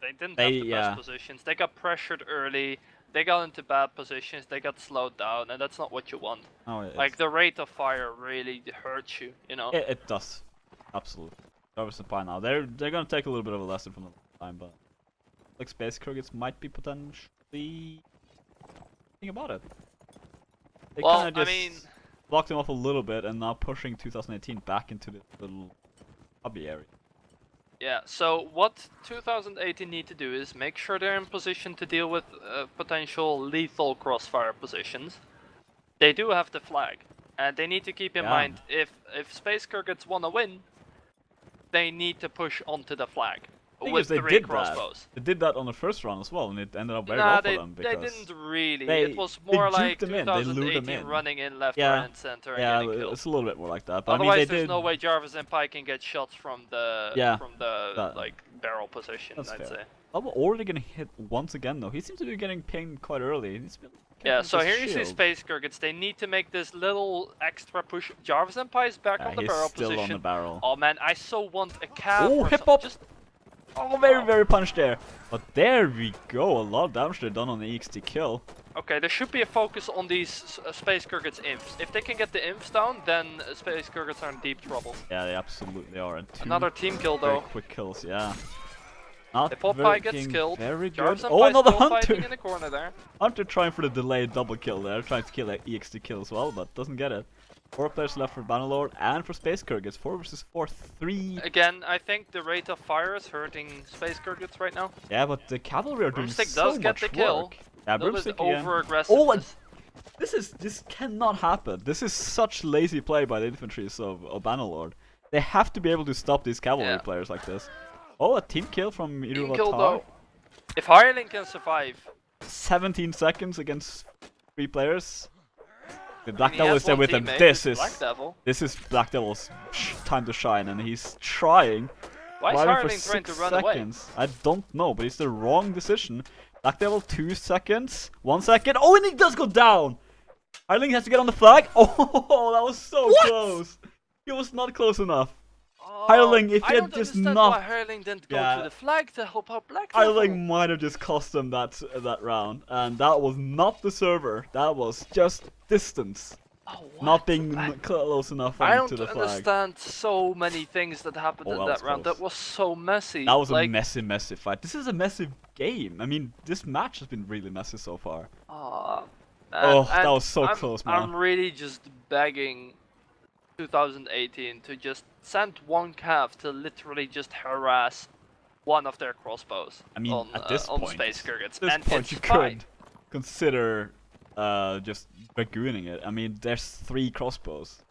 didn't have the best positions. They got pressured early. They got into bad positions. They got slowed down, and that's not what you want. Oh, like the rate of fire really hurts you, you know. It does, absolutely. Jarvis and Pine now. They're gonna take a little bit of a lesson from the time, but like Space Khergits might be potentially thinking about it. They kind of just blocked him off a little bit, and now pushing 2018 back into the little hobby area. Yeah. So what 2018 need to do is make sure they're in position to deal with potential lethal crossfire positions. They do have the flag, and they need to keep in mind if Space Khergits want to win, they need to push onto the flag with 3 crossbows. They did that on the first round as well, and it ended up very well for them. They didn't really. It was more like 2018 running in left, right, and center and getting killed. It's a little bit more like that. But otherwise, I mean, there's no way Jarvis and Pike can get shots from the like barrel position. I'd say. Oh, already getting hit once again though. He seems to be getting pinged quite early. Yeah, so here you see Space Khergits. They need to make this little extra push. Jarvis and Pike's back on the barrel still position. On the barrel. Oh man, I so want a cab. Oh, hip-hop! Oh, very punch there. But there we go. A lot of damage there done on the EXT kill. Okay, there should be a focus on these Space Khergits imps. If they can get the imps down, then Space Khergits are in deep trouble. Yeah, they absolutely are. And another team kill though. Quick kills, yeah. Not if Pike gets killed, very good. Jarvis and oh, another Hunter in the corner there. Hunter trying for the delayed double kill there, trying to kill an EXT kill as well, but doesn't get it. 4 players left for Bannerlord and for Space Khergits. 4 versus 4, 3. Again, I think the rate of fire is hurting Space Khergits right now. Yeah, but the cavalry are doing Broomstick so does get the kill. Work. Yeah, Broomstick over aggressiveness. Oh, this cannot happen. This is such lazy play by the infantries of Bannerlord. They have to be able to stop these cavalry players like this. Oh, a team kill from Irwell. If Hireling can survive. 17 seconds against 3 players. The Black Devil is there with him. This is Black Devil's time to shine, and he's trying. Why is Hireling trying to run away? I don't know, but it's the wrong decision. Black Devil 2 seconds, 1 second. Oh, and he does go down. Hireling has to get on the flag. Oh, that was so close. He was not close enough. Hireling, if he had just not... why Hireling didn't go to the flag to help out Black Devil. Hireling might have just cost them that round, and that was not the server. That was just distance. Not being close enough to the flag. I don't understand so many things that happened in that round. That was so messy. That was a messy fight. This is a messy game. I mean, this match has been really messy so far. That was so close, man. I'm really just begging 2018 to just send 1 cav to literally just harass one of their crossbows. I mean, on, at this point, Space Khergits. At this point you could consider just dragooning it. I mean, there's 3 crossbows.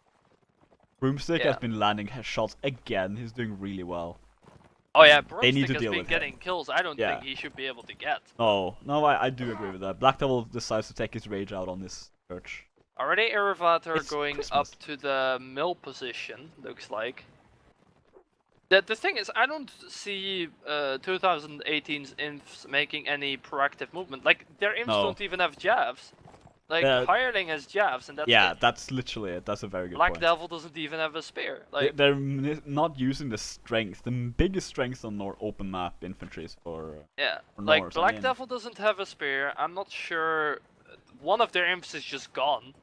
Broomstick has been landing shots again. He's doing really well. Oh yeah, Broomstick has been getting kills I don't think he should be able to get. No, I do agree with that. Black Devil decides to take his rage out on this church. Already Erevator going up to the mill position, looks like. The thing is, I don't see 2018's Infs making any proactive movement. Like, their Infs don't even have jabs. Like, Hireling has jabs, and that's it. That's literally it. That's a very good Black point. Devil doesn't even have a spear. Like, they're not using the strength. The biggest strength on open map infantry is for like Norse, Black Devil doesn't have a spear. I'm not sure. One of their imps is just gone.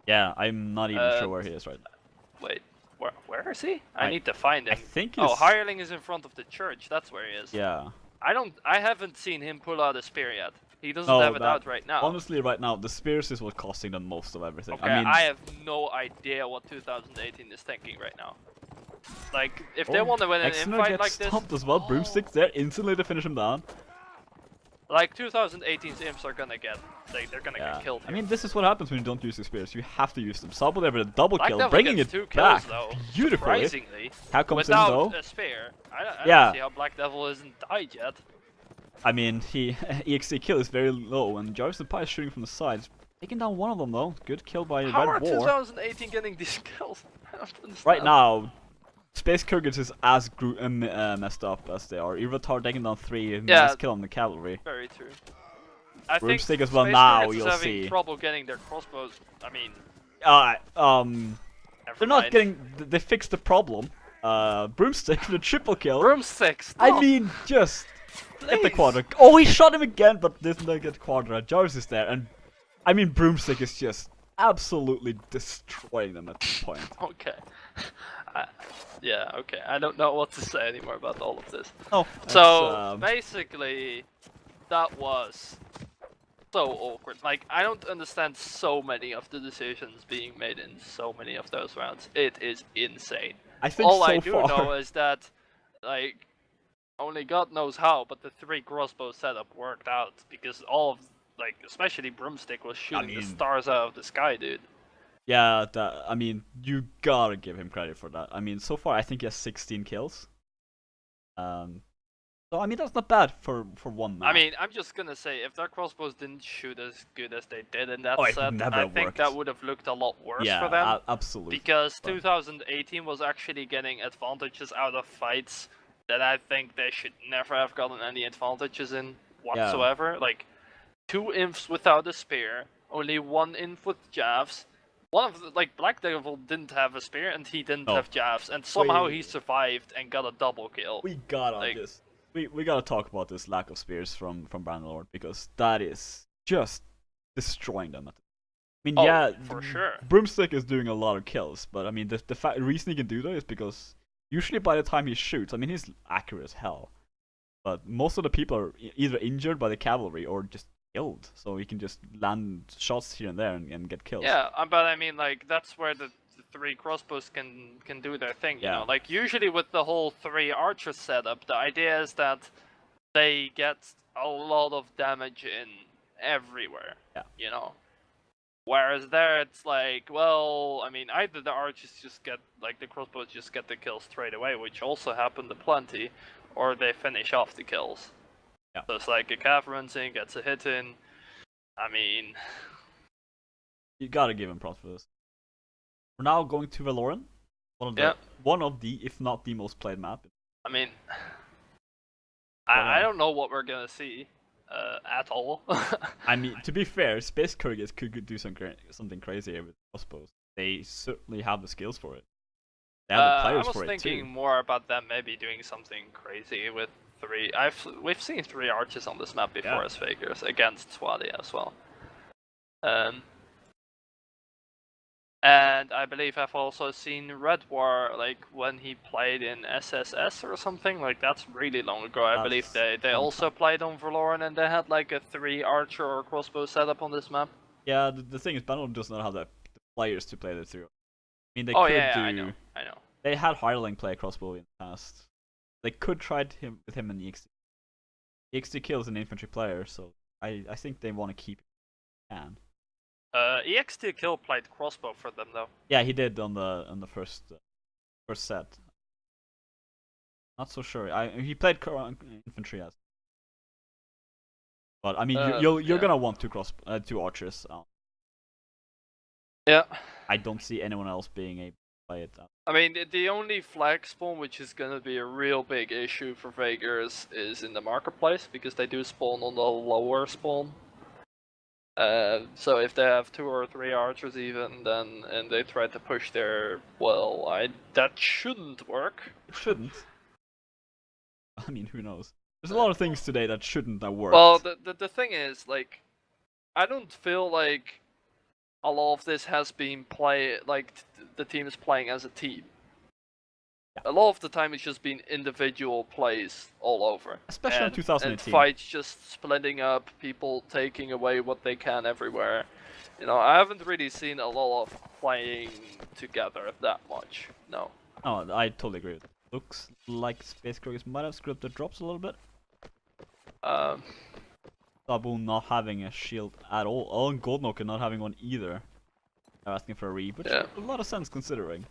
Yeah, I'm not even sure where he is right now. Wait, where is he? I need to find him. I think Oh, Hireling is in front of the church. That's where he is. Yeah. I haven't seen him pull out a spear yet. He doesn't have it out right now. Honestly, right now, the spears is what's costing them most of everything. Okay, I mean, I have no idea what 2018 is thinking right now. Like, if they want to win an infight like this... stopped as well. Broomsticks there instantly to finish him down. Like, 2018's imps are gonna get... they're gonna get killed here. I mean, this is what happens when you don't use the spears. You have to use them. Sabo there with a double Black kill, Devil bringing gets it 2 back kills, though, beautifully. Surprisingly. How comes in, though? Without a spear. I don't see how Black Devil isn't died yet. I mean, EXT kill is very low, and Jarvis the Pie is shooting from the sides. Taking down one of them, though. Good kill by Red War. How are 2018 getting these kills? I don't understand. Right now, Space Khergits is as messed up as they are. Ivatar taking down 3 and nice kill on the cavalry. Very true. I Broomstick think as well. Space Now Khergits you'll is see. having trouble getting their crossbows. I mean, they're not getting. They fixed the problem. Broomstick with a triple kill. Broomstick. Stop. I mean, just get the quadra. Oh, he shot him again, but didn't get quadra. Jarvis is there, and I mean, Broomstick is just absolutely destroying them at this point. Okay. Yeah, okay. I don't know what to say anymore about all of this. Oh, so basically, that was so awkward. Like, I don't understand so many of the decisions being made in so many of those rounds. It is insane. I think all so I do far. know is that, like, only God knows how, but the 3 crossbow setup worked out because all of, like, especially Broomstick was shooting the stars out of the sky, dude. Yeah, I mean, you gotta give him credit for that. I mean, so far I think he has 16 kills. So I mean, that's not bad for one man. I mean, I'm just gonna say, if their crossbows didn't shoot as good as they did in that set, I think that would have looked a lot worse for them. Absolutely. Because 2018 was actually getting advantages out of fights that I think they should never have gotten any advantages in whatsoever. Yeah. Like, 2 imps without a spear, only 1 imp with jabs. One of the, like, Black Devil didn't have a spear and he didn't have jabs, and somehow he survived and got a double kill. We gotta talk about this lack of spears from Bannerlord, because that is just destroying them. I mean, for sure. Broomstick is doing a lot of kills, but I mean, the reason he can do that is because usually by the time he shoots, I mean, he's accurate as hell, but most of the people are either injured by the cavalry or just killed, so he can just land shots here and there and get kills. Yeah, but I mean, like, that's where the 3 crossbows can do their thing, you know? Like, usually with the whole 3 archers setup, the idea is that they get a lot of damage in everywhere, you know? Whereas there, it's like, well, I mean, either the archers just get, like, the crossbows just get the kills straight away, which also happened plenty, or they finish off the kills. Yeah. So it's like a cav runs in, gets a hit in. I mean, you gotta give him props for this. We're now going to Valoran, one of the, if not the most played map. I mean, I don't know what we're gonna see at all. I mean, to be fair, Space Khergits could do something crazy here with crossbows. They certainly have the skills for it. They have the players for it too. I was thinking more about them maybe doing something crazy with 3. We've seen 3 archers on this map before as fakers against Swadi as well. And I believe I've also seen Red War, like, when he played in SSS or something, like, that's really long ago. I believe they also played on Valoran and they had like a 3 archer or crossbow setup on this map. Yeah, the thing is, Bannerlord does not have the players to play the 3. I mean, they I know. They had Hireling play crossbow in the past. They could try with him in EXT. EXT kills an infantry player, so I think they want to keep him. EXT kill played crossbow for them though. Yeah, he did on the first set. Not so sure. He played infantry as. But I mean, you're gonna want 2 archers. Yeah. I don't see anyone else being able play it out. I mean, the only flag spawn which is gonna be a real big issue for Vegas is in the marketplace, because they do spawn on the lower spawn. So if they have 2 or 3 archers even, then and they try to push there, well, that shouldn't work. It shouldn't. I mean, who knows? There's a lot of things today that shouldn't have worked. Well, the thing is, like, I don't feel like a lot of this has been the team is playing as a team. A lot of the time it's just been individual plays all over. Especially in 2018. And fights just splitting up, people taking away what they can everywhere. You know, I haven't really seen a lot of playing together that much, no. Oh, I totally agree with that. Looks like Space Khergits might have screwed up the drops a little bit. Sabu not having a shield at all. Oh, and Goldnoker not having one either. They're asking for a re, which makes a lot of sense considering.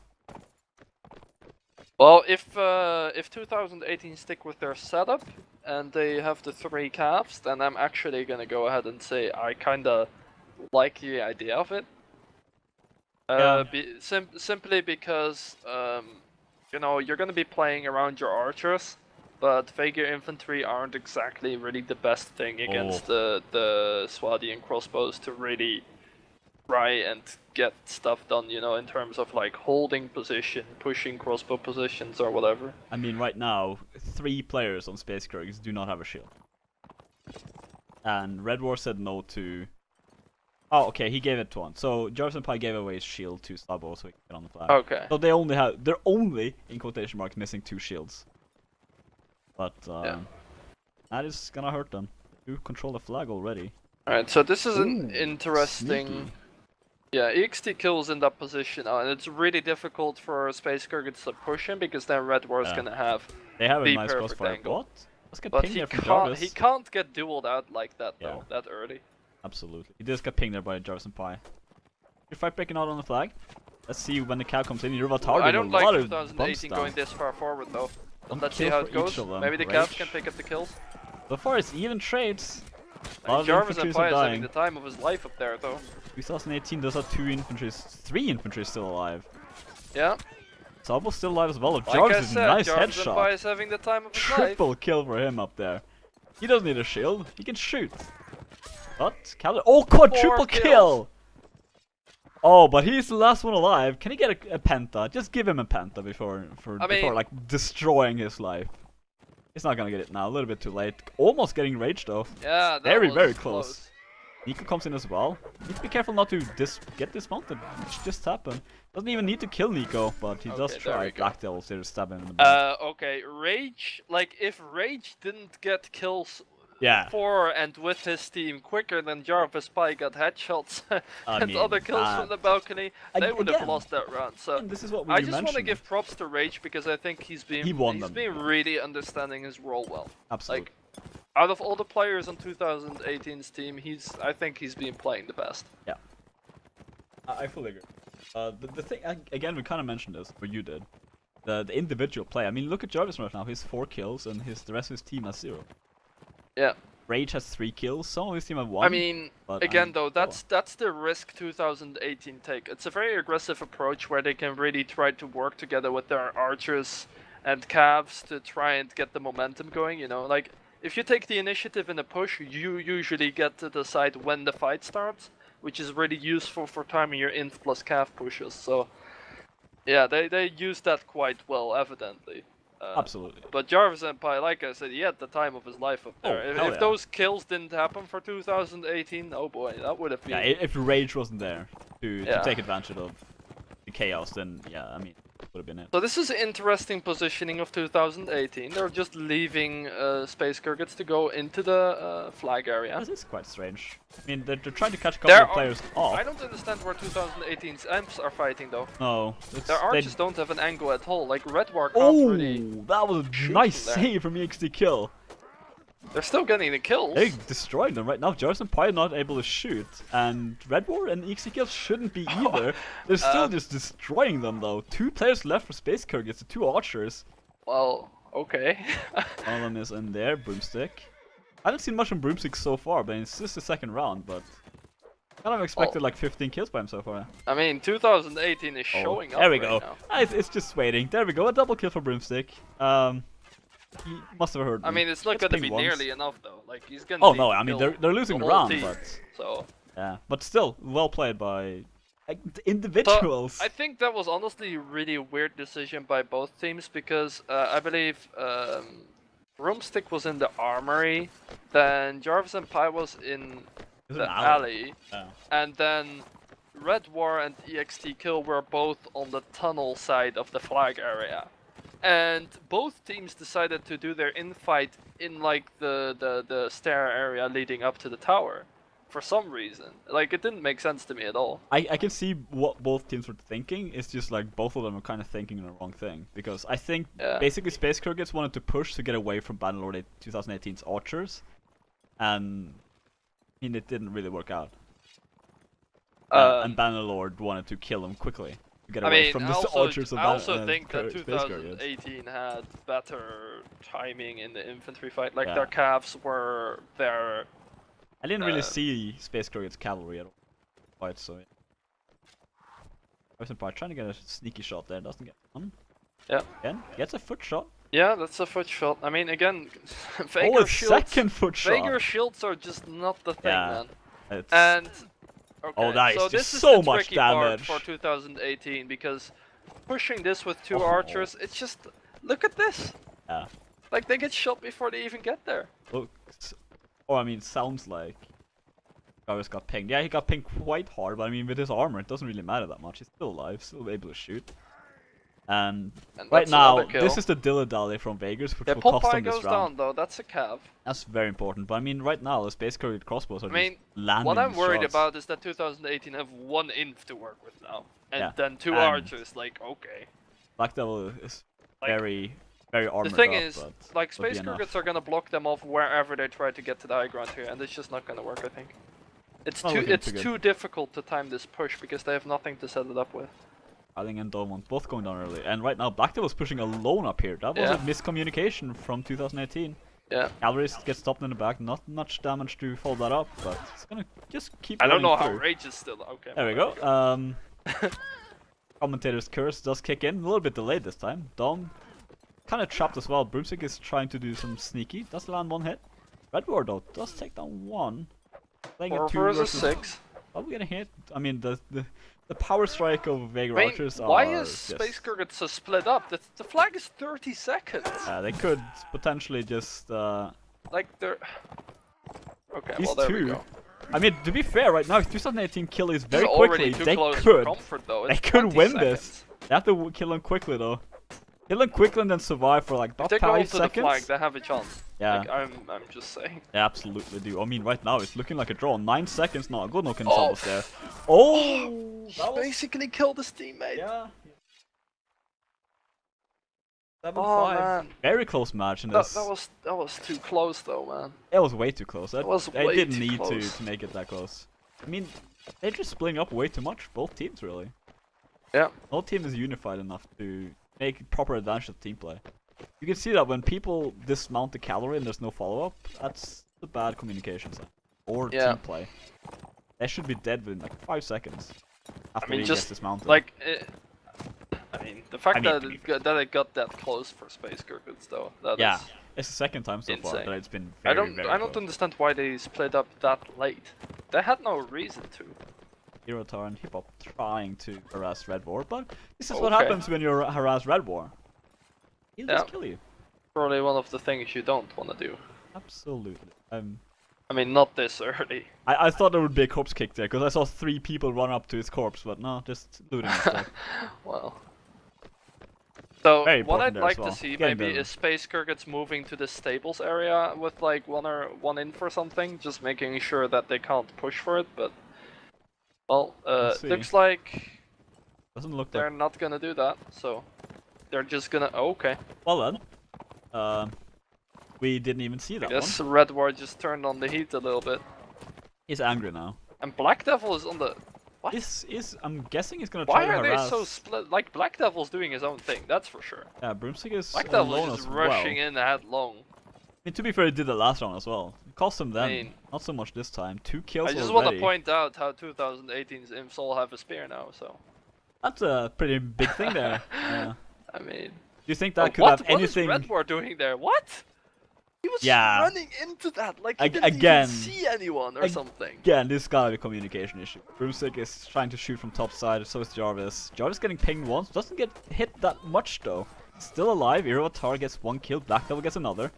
Well, if 2018 stick with their setup and they have the 3 calves, then I'm actually gonna go ahead and say I kinda like the idea of it. Simply because you know, you're gonna be playing around your archers, but Vega infantry aren't exactly really the best thing against the Swadian crossbows to really try and get stuff done, you know, in terms of like holding position, pushing crossbow positions or whatever. I mean, right now, 3 players on Space Khergits do not have a shield. And Red War said no to... Oh, okay, he gave it to one. So Jarvis and Pi gave away his shield to Sabo so he can get on the flag. Okay. So they're only, in quotation marks, missing 2 shields. But, that is gonna hurt them. You control the flag already. Alright, so this is an interesting... Sneaky. Yeah, EXT kills in that position now, and it's really difficult for Space Khergits to push him, because then Red War is gonna have they have a the nice perfect crossfire. angle. What? Let's get But pinged there from Jarvis. he can't get dueled out like that though, that early. Absolutely. He just got pinged there by Jarvis and Pi. Your fight breaking out on the flag. Let's see when the cow comes in. You're Well, I don't like 2018 going this far forward though. But let's see how it goes. Maybe the calves can pick up the kills. So far it's even trades. Jarvis and Pi is having the time of his life up there though. 2018 does have 3 infantry still alive. Yeah. Sabo's still alive as well. Like Jarvis I is said, a nice Jarvis and Pi headshot. is having the time of his Triple life. kill for him up there. He doesn't need a shield. He can shoot. But quadruple kill! Oh, but he's the last one alive. Can he get a penta? Just give him a penta before like destroying his life. He's not gonna get it now. A little bit too late. Almost getting rage though. Yeah, that very was close. Nico comes in as well. Need to be careful not to get dismounted, which just happened. Doesn't even need to kill Nico, but he does try. Black Devil's there to stab him in the back. Okay, Rage, like if Rage didn't get kills Yeah. for and with his team quicker than Jarvis Pi got headshots and mean, other kills from the balcony, they would have lost that round. So this is what I just want to give props to Rage because I think he's been really understanding his role well. Absolutely. Like, out of all the players on 2018's team, I think he's been playing the best. Yeah. I fully agree. The thing, again, we kind of mentioned this, but you did. The individual play. I mean, look at Jarvis right now. He has 4 kills, and the rest of his team has 0. Yeah. Rage has 3 kills. Some of his team have 1. I mean, again though, that's the risk 2018 take. It's a very aggressive approach where they can really try to work together with their archers and calves to try and get the momentum going. You know, like if you take the initiative in a push, you usually get to decide when the fight starts, which is really useful for timing your inf plus calf pushes. So, yeah, they use that quite well, evidently. Absolutely. But Jarvis and Pi, like I said, he had the time of his life up there. If those kills didn't happen for 2018, oh boy, that would have been... Yeah, if Rage wasn't there to take advantage of the chaos, then yeah, I mean, it would have been it. So this is interesting positioning of 2018. They're just leaving Space Khergits to go into the flag area. This is quite strange. I mean, they're trying to catch a couple of players off. I don't understand where 2018's amps are fighting though. No. Their archers don't have an angle at all. Like Red War can't really... that was a nice save from EXT kill. They're still getting the kills. They're destroying them right now. Jarvis and Pi are not able to shoot, and Red War and EXT kills shouldn't be either. They're still just destroying them though. 2 players left for Space Khergits, the 2 archers. Well, okay. One of them is in there, Broomstick. I haven't seen much on Broomstick so far, but it's just the 2nd round, but kind of expected like 15 kills by him so far. I mean, 2018 is showing up. There we right go. Now. It's just waiting. There we go. A double kill for Broomstick. He must have heard me. I mean, it's not gonna be nearly enough though. Like he's gonna. Oh no, I mean they're losing the round, team, but so. Yeah, but still well played by individuals. So, I think that was honestly a really weird decision by both teams because I believe Broomstick was in the armory, then Jarvis and Pi was in the alley, and then Red War and EXT Kill were both on the tunnel side of the flag area. And both teams decided to do their infight in like the stair area leading up to the tower. For some reason. Like, it didn't make sense to me at all. I can see what both teams were thinking. It's just like both of them are kind of thinking the wrong thing. Because I think basically Space Khergits wanted to push to get away from Bannerlord 2018's archers. And I mean, it didn't really work out. And Bannerlord wanted to kill them quickly. To get away from the archers of I also think that Space 2018 had better timing in the infantry fight. Like, Yeah. their calves were there. I didn't really see Space Khergits cavalry at all. Quite so. Jarvis and Pi trying to get a sneaky shot there, doesn't get one. Yeah. Again, gets a foot shot. Yeah, that's a foot shot. I mean, again, Oh, a second foot shot. Vaegir shields are just not the thing, Yeah. man. It's... And okay, that is so just this is so the much tricky part damage. for 2018 because pushing this with two archers, it's just look at this. Yeah. Like they get shot before they even get there. Looks, or I mean, sounds like Jarvis got pinged. Yeah, he got pinged quite hard, but I mean, with his armor, it doesn't really matter that much. He's still alive, still able to shoot. And right now, this is the dilly-dally from Vegas, which will cost him this round. goes down though, that's a cav. That's very important, but I mean, right now, the Space Khergit crossbos are just landing what I'm worried shots. about is that 2018 have one inf to work with now, and then two and archers. Like, okay. Black Devil is very armored The thing up, is, but like, Space Khergits are gonna block them off wherever they try to get to the high ground here, and it's just not gonna work, I think. It's too difficult to time this push because they have nothing to set it up with. Eiling and Dolmont both going down early, and right now Black Devil's pushing alone up here. That was a miscommunication from 2018. Yeah. Cavalry gets stopped in the back, not much damage to follow that up, but it's gonna just keep I don't know through. how Rage is still okay. There we go. Commentator's curse does kick in, a little bit delayed this time. Dom kind of trapped as well. Broomstick is trying to do some sneaky, does land one hit. Red War though does take down one. Playing a 2 versus 6. Are we getting hit? I mean, the power strike of Vaegir archers are why is Space Khergits so split up? The flag is 30 seconds. They could potentially just like they're okay. These Well, there we two. go. I mean, to be fair, right now, if 2018 kill is very already quickly, too they close could. for comfort, though. They could win this. They have to kill them quickly though. Kill them quickly and then survive for like about 5 seconds. If they go to the flag, they have a chance. Yeah. Like, I'm just saying. They absolutely do. I mean, right now it's looking like a draw. 9 seconds now. Good looking was there. Oh! He basically killed his teammate. Yeah. 7-5. Man. Very close match in this. That was too close though, man. It was way too close. They didn't need close. to make it that close. I mean, they're just splitting up way too much. Both teams really. Yeah. No team is unified enough to make proper advantage of team play. You can see that when people dismount the cavalry and there's no follow-up, that's the bad communication sign. Or team play. They should be dead within like 5 seconds after he gets dismounted. Like, I mean, the fact that it got that close for Space Khergits though. That is it's the second time so far that it's been I very don't close. understand why they split up that late. They had no reason to. Hirotar and Hip Hop trying to harass Red War, but this is what happens when you harass Red War. He'll just kill you. Probably one of the things you don't want to do. Absolutely. I mean, not this early. I thought there would be a corpse kick there, because I saw 3 people run up to his corpse, but no, just looting instead. Well. So, Very what I'd there like as well. to see maybe is Space Khergits moving to the stables area with like one in for something, just making sure that they can't push for it, but... Well, looks like... Doesn't look they're not gonna do that, so... They're just gonna... Oh, okay. Well then. We didn't even see that I guess Red War just turned on the heat a little bit. He's angry now. And Black Devil is on the... What? I'm guessing he's gonna try to harass... Why are they so split? Like, Black Devil's doing his own thing, that's for sure. Yeah, Broomstick is Black Devil is just rushing in headlong. I mean, to be fair, he did the last round as well. cost them then. Not so much this time. 2 kills already. I just want to point out how 2018's imps all have a spear now, so... That's a pretty big thing there. I mean... Do you think that could have anything... What is Redwar doing there? What? He was running into that like he didn't even see anyone or something. Again, this gotta be a communication issue. Broomstick is trying to shoot from top side, so is Jarvis. Jarvis getting pinged once, doesn't get hit that much though. Still alive, Irovatar gets 1 kill, Black Devil gets another.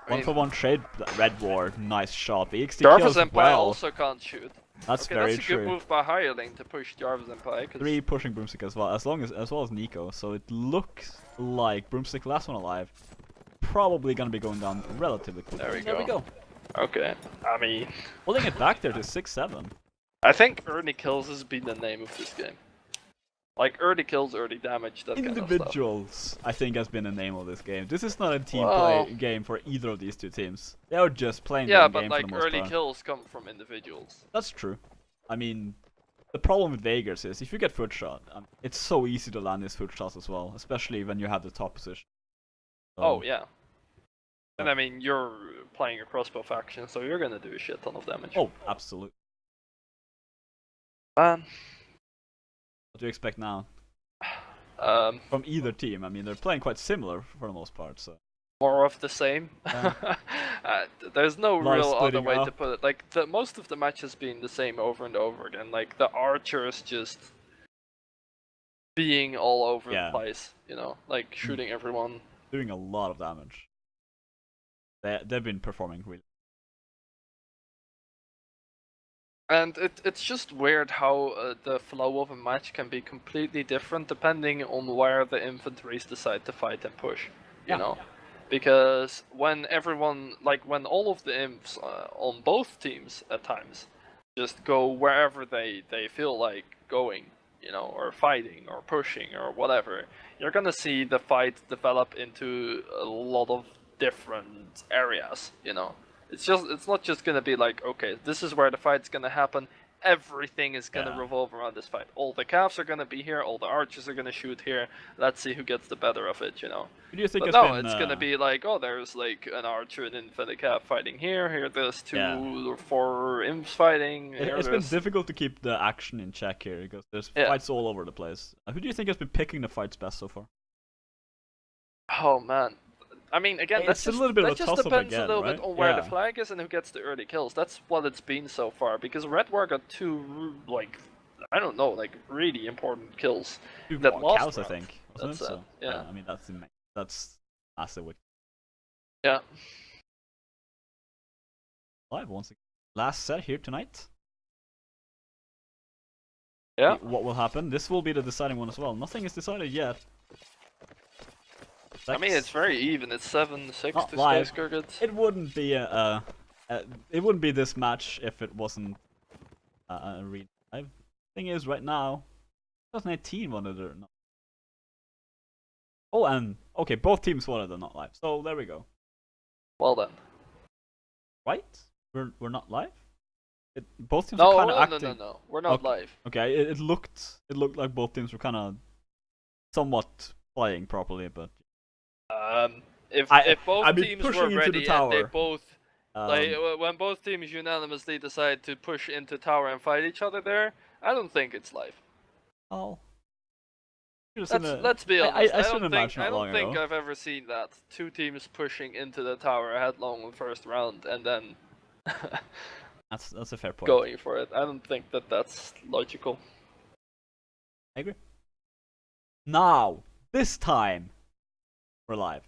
1-for-1 trade, Red Ward, nice shot. The XD Jarvis kills Empire also can't shoot. That's very true. That's a good true. move by Hireling to push Jarvis Empire. 3 pushing Broomstick as well, as well as Nico. So it looks like Broomstick last one alive. Probably gonna be going down relatively quickly. There we go. Okay, I mean... Holding it back there to 6-7. I think early kills has been the name of this game. Like, early kills, early damage, that Individuals, I think, has been the name of this game. This is not a team play game for either of these two teams. They are just playing the game for the most part. Yeah, but like, early kills come from individuals. That's true. I mean, the problem with Vegas is, if you get foot shot, it's so easy to land these foot shots as well, especially when you have the top position. So, oh, yeah. And I mean, you're playing a crossbow faction, so you're gonna do a shit ton of damage. Oh, absolutely. Man. What do you expect now? From either team. I mean, they're playing quite similar for the most part, so... More of the same. Yeah. There's no real other way to put it. Like, most of the match has been the same over and over again. Like, the archers just... being all over the place, you know? Like, shooting everyone. Doing a lot of damage. They've been performing really. And it's just weird how the flow of a match can be completely different depending on where the infantries decide to fight and push, you know? Because when everyone, like when all of the imps on both teams at times just go wherever they feel like going, you know, or fighting or pushing or whatever, you're gonna see the fight develop into a lot of different areas, you know. It's not just gonna be like, okay, this is where the fight's gonna happen. Everything is gonna revolve around this fight. All the calves are gonna be here. All the archers are gonna shoot here. Let's see who gets the better of it, you know. Who do you think it's gonna be like, oh, there's like an archer and infantry calf fighting here. Here there's 2 or 4 imps fighting. It's been difficult to keep the action in check here because there's fights all over the place. Who do you think has been picking the fights best so far? Oh man. I mean, again, that just depends a little bit on where the flag is and who gets the early kills. That's what it's been so far, because Redwar got 2, like, I don't know, like, really important kills. 2 that cows, I think. That's it, so, yeah. I mean, that's massive. Yeah. Live once again. Last set here tonight. Yeah. What will happen? This will be the deciding one as well. Nothing is decided yet. I mean, it's very even. It's 7-6 to Khergits. It wouldn't be it wouldn't be this match if it wasn't a real live. Thing is, right now, 2018 wanted it or not. Oh, and okay, both teams wanted it not live. So there we go. Well then. Right? We're not live. Both teams are kind of acting. No. We're not live. Okay, it looked like both teams were kind of somewhat playing properly, but. If both teams were ready and they both, like, when both teams unanimously decide to push into tower and fight each other there, I don't think it's live. Oh. Let's be honest. I don't think ago. I've ever seen that. 2 teams pushing into the tower headlong in the first round and then that's a fair point. Going for it. I don't think that's logical. I agree. Now, this time, we're live.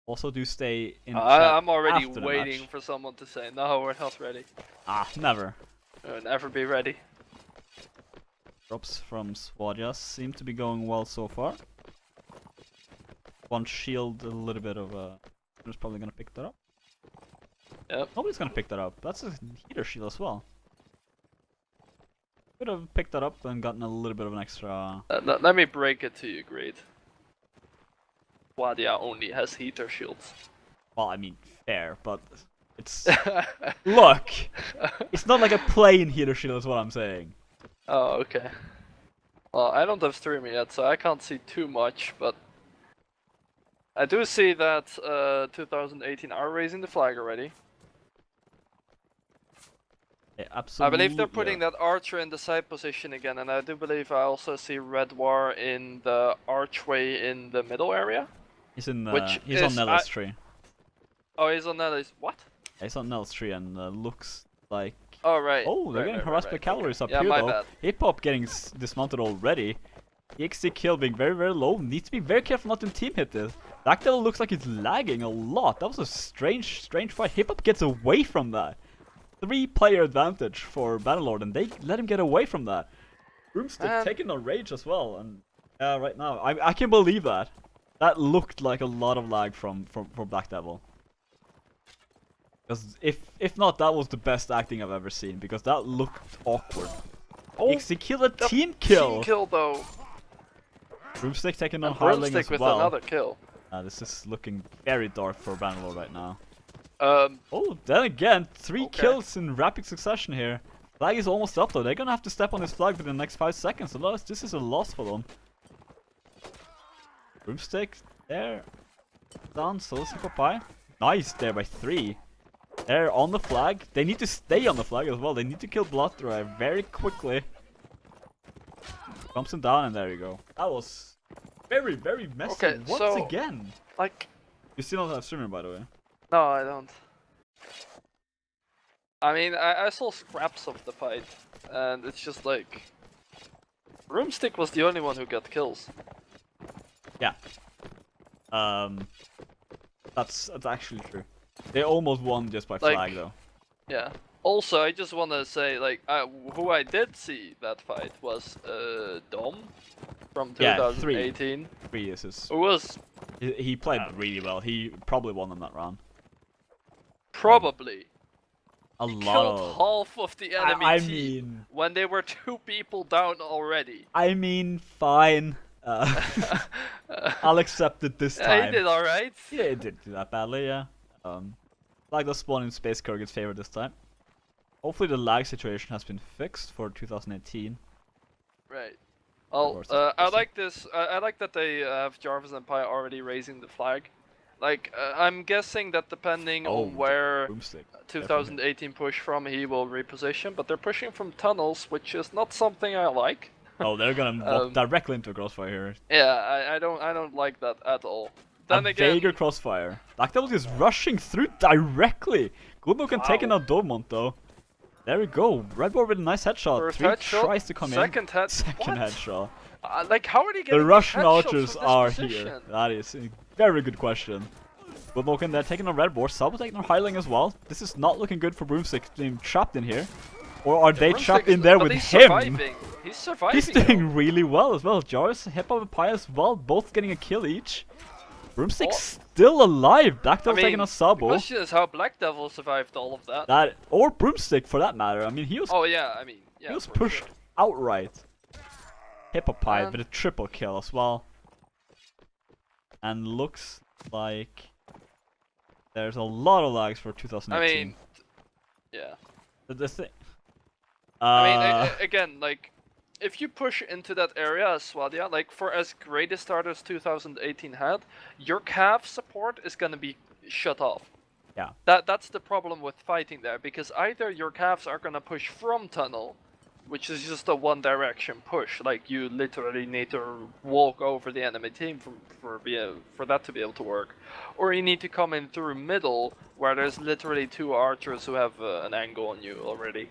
Also, do stay in chat. I'm already waiting for someone to say, no, we're not ready. Never. We'll never be ready. Drops from Swadjas seem to be going well so far. One shield, a little bit of a... Who's probably gonna pick that up? Yep. Nobody's gonna pick that up. That's a heater shield as well. Could have picked that up and gotten a little bit of an extra... let me break it to you, Greed. Swadia only has heater shields. Well, I mean, fair, but it's... Look! It's not like a plain heater shield is what I'm saying. Oh, okay. Well, I don't have streamer yet, so I can't see too much, but... I do see that 2018 are raising the flag already. Yeah, absolutely. I believe they're putting that archer in the side position again, and I do believe I also see Red War in the archway in the middle area. He's in. Which he's on Nelly's tree. Oh, he's on Nelly's. What? He's on Nelly's tree and looks like. Oh right. Oh, they're getting harassed by cavalries up yeah, here my though. bad. Hip Hop getting dismounted already. EXT kill being very, very low. Needs to be very careful not to team hit this. Black Devil looks like he's lagging a lot. That was a strange fight. Hip Hop gets away from that. 3-player advantage for Bannerlord, and they let him get away from that. Broomstick taking on Rage as well, and right now I can believe that. That looked like a lot of lag from Black Devil. Because if not, that was the best acting I've ever seen. Because that looked awkward. Oh, he killed a team kill. Team kill though. Broomstick taking on Harling as with well. Another kill. This is looking very dark for Bannerlord right now. Oh, then again, 3 kills in rapid succession here. Flag is almost up though. They're gonna have to step on this flag within the next 5 seconds. So this is a loss for them. Broomstick there. Down, so is Hippopai. Nice there by 3. They're on the flag. They need to stay on the flag as well. They need to kill Bloodthrive very quickly. Bumps him down and there you go. That was very, very messy once again. Like, you still don't have streamer by the way. No, I don't. I mean, I saw scraps of the fight, and it's just like... Broomstick was the only one who got kills. Yeah. That's actually true. They almost won just by flag though. Yeah. Also, I just want to say, like, who I did see that fight was Dom from 2018. Yeah, 3 aces. Who was... He played really well. He probably won on that round. Probably. A he lot killed of... half of the enemy I team mean... when they were 2 people down already. I mean, fine. I'll accept it this time. Yeah, he did alright. Yeah, he didn't do that badly, yeah. Like the spawn in Space Khergits favor this time. Hopefully the lag situation has been fixed for 2018. Right. Well, I like this. I like that they have Jarvis and Pi already raising the flag. Like, I'm guessing that depending on where 2018 push from, he will reposition. But they're pushing from tunnels, which is not something I like. Oh, they're gonna walk directly into a crossfire here. Yeah, I don't like that at all. Then again, Vager crossfire. Black Devil is rushing through directly. Good look and taking out Dormont though. There we go. Red War with a nice headshot. First 3 headshot, tries to come second in. Second headshot. Like, how are they getting the Russian archers are here? That is a very good question. Good look in there, taking on Red War. Sabo taking on Highling as well. This is not looking good for Broomstick being trapped in here. Or are they trapped in there with him? Surviving. He's surviving. He's doing really well as well. Jarvis, Hippo, and Pi as well, both getting a kill each. Broomstick's still alive. Black Devil taking on Sabo. The question is how Black Devil survived all of that. Or Broomstick for that matter. I mean, he was. Oh yeah, I mean, yeah. He was pushed outright. Hippopipe with a triple kill as well. And looks like there's a lot of lags for 2018. I mean, yeah. The thing. I mean, again, like, if you push into that area as Swadia, like, for as great a start as 2018 had, your cav support is gonna be shut off. Yeah. That's the problem with fighting there, because either your calves are gonna push from tunnel, which is just a one direction push, like you literally need to walk over the enemy team for that to be able to work, or you need to come in through middle where there's literally 2 archers who have an angle on you already.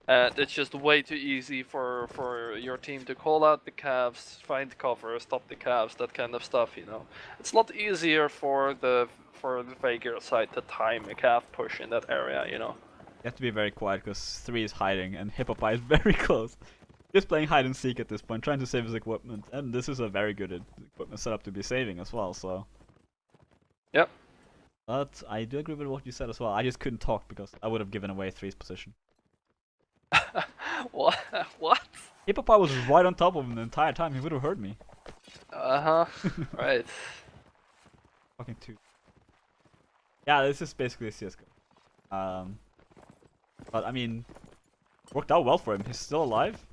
And it's just way too easy for your team to call out the calves, find cover, stop the calves, that kind of stuff, you know. It's a lot easier for the Vager side to time a calf push in that area, you know. You have to be very quiet because 3 is hiding and Hippopi is very close. Just playing hide and seek at this point, trying to save his equipment. And this is a very good equipment setup to be saving as well, so. Yep. But I do agree with what you said as well. I just couldn't talk because I would have given away 3's position. What? What? Hippopi was right on top of him the entire time. He would have heard me. Right. Fucking 2. Yeah, this is basically a CS:GO. But I mean, worked out well for him. He's still alive.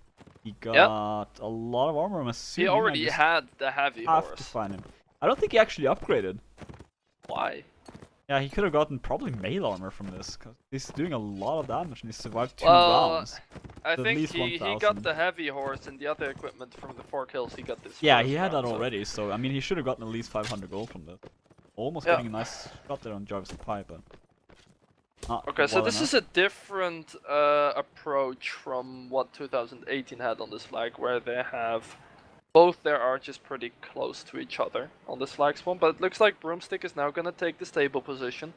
He got a lot of armor. I'm assuming. He already had the heavy horse. Have to find him. I don't think he actually upgraded. Why? Yeah, he could have gotten probably mail armor from this, because he's doing a lot of damage and he survived 2 rounds. I So think at least he 1,000. got the heavy horse and the other equipment from the 4 kills he got this Yeah, first he had round, that so- already, so I mean he should have gotten at least 500 gold from this. Almost getting a nice shot there on Jarvis and Pi, but not Okay, so well this enough. is a different approach from what 2018 had on this flag, where they have both their archers pretty close to each other on this flag spawn, but it looks like Broomstick is now gonna take the stable position.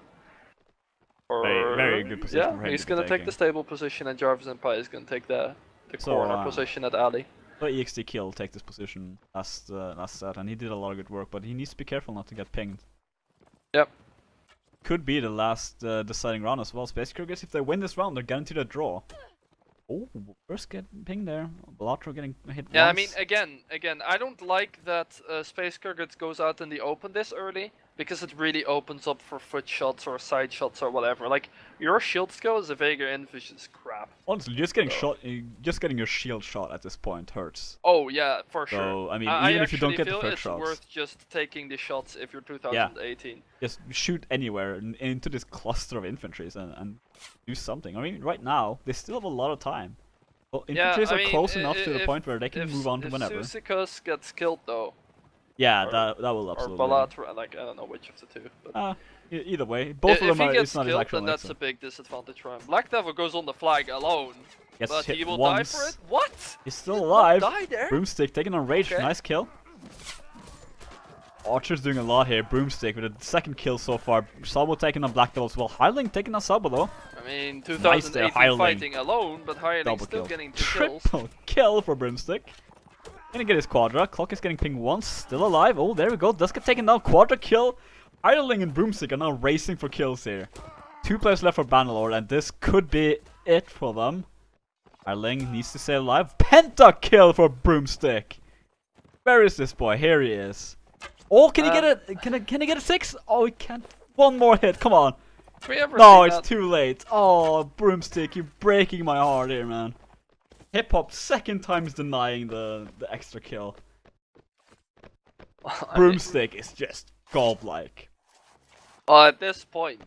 Very good position for Yeah, him he's to be gonna take taking. the stable position, and Jarvis and Pi is gonna take the corner position at alley. But EXT Kill take this position last set, and he did a lot of good work, but he needs to be careful not to get pinged. Yep. Could be the last deciding round as well. Space Khergits, if they win this round, they're guaranteed a draw. Oh, first getting pinged there. Belatro getting hit Yeah, once. I mean, again, I don't like that Space Khergits goes out in the open this early, because it really opens up for foot shots or side shots or whatever. Like, your shield skill as a Vega Infish is crap. Honestly, just getting just getting your shield shot at this point hurts. Oh yeah, for sure. So, I mean, even if you don't get the first it's shots, worth just taking the shots if you're 2018. just shoot anywhere into this cluster of infantries and do something. I mean, right now they still have a lot of time. Well, infantries are close enough to the point where they can move on to whenever. If Susikus gets killed though, Yeah, or, that will absolutely. Or Balatra, like I don't know which of the two. But either way, both of them are. It's not his killed, actual. Then that's a big disadvantage for him. Black Devil goes on the flag alone, Gets but hit he will once. die for it. What? He's still alive. Die there? Broomstick taking on Rage, Okay. nice kill. Archer's doing a lot here. Broomstick with a second kill so far. Sabo taking on Black Devil as well. Hireling taking on Sabo though. I mean, Nice there, 2018 Hireling. fighting alone, but Hireling Double still kill. getting 2 kills. Triple kill for Broomstick. Gonna get his quadra. Clock is getting pinged once. Still alive. Oh, there we go. Does get taken down. Quadra kill. Hireling and Broomstick are now racing for kills here. 2 players left for Bannerlord, and this could be it for them. Hireling needs to stay alive. Penta kill for Broomstick. Where is this boy? Here he is. Oh, can he get it? Can he get a 6? Oh, he can't. One more hit. Come on. Have we ever No, seen it's that? too late. Oh, Broomstick, you're breaking my heart here, man. Hip Hop second time is denying the extra kill. Broomstick is just godlike. At this point,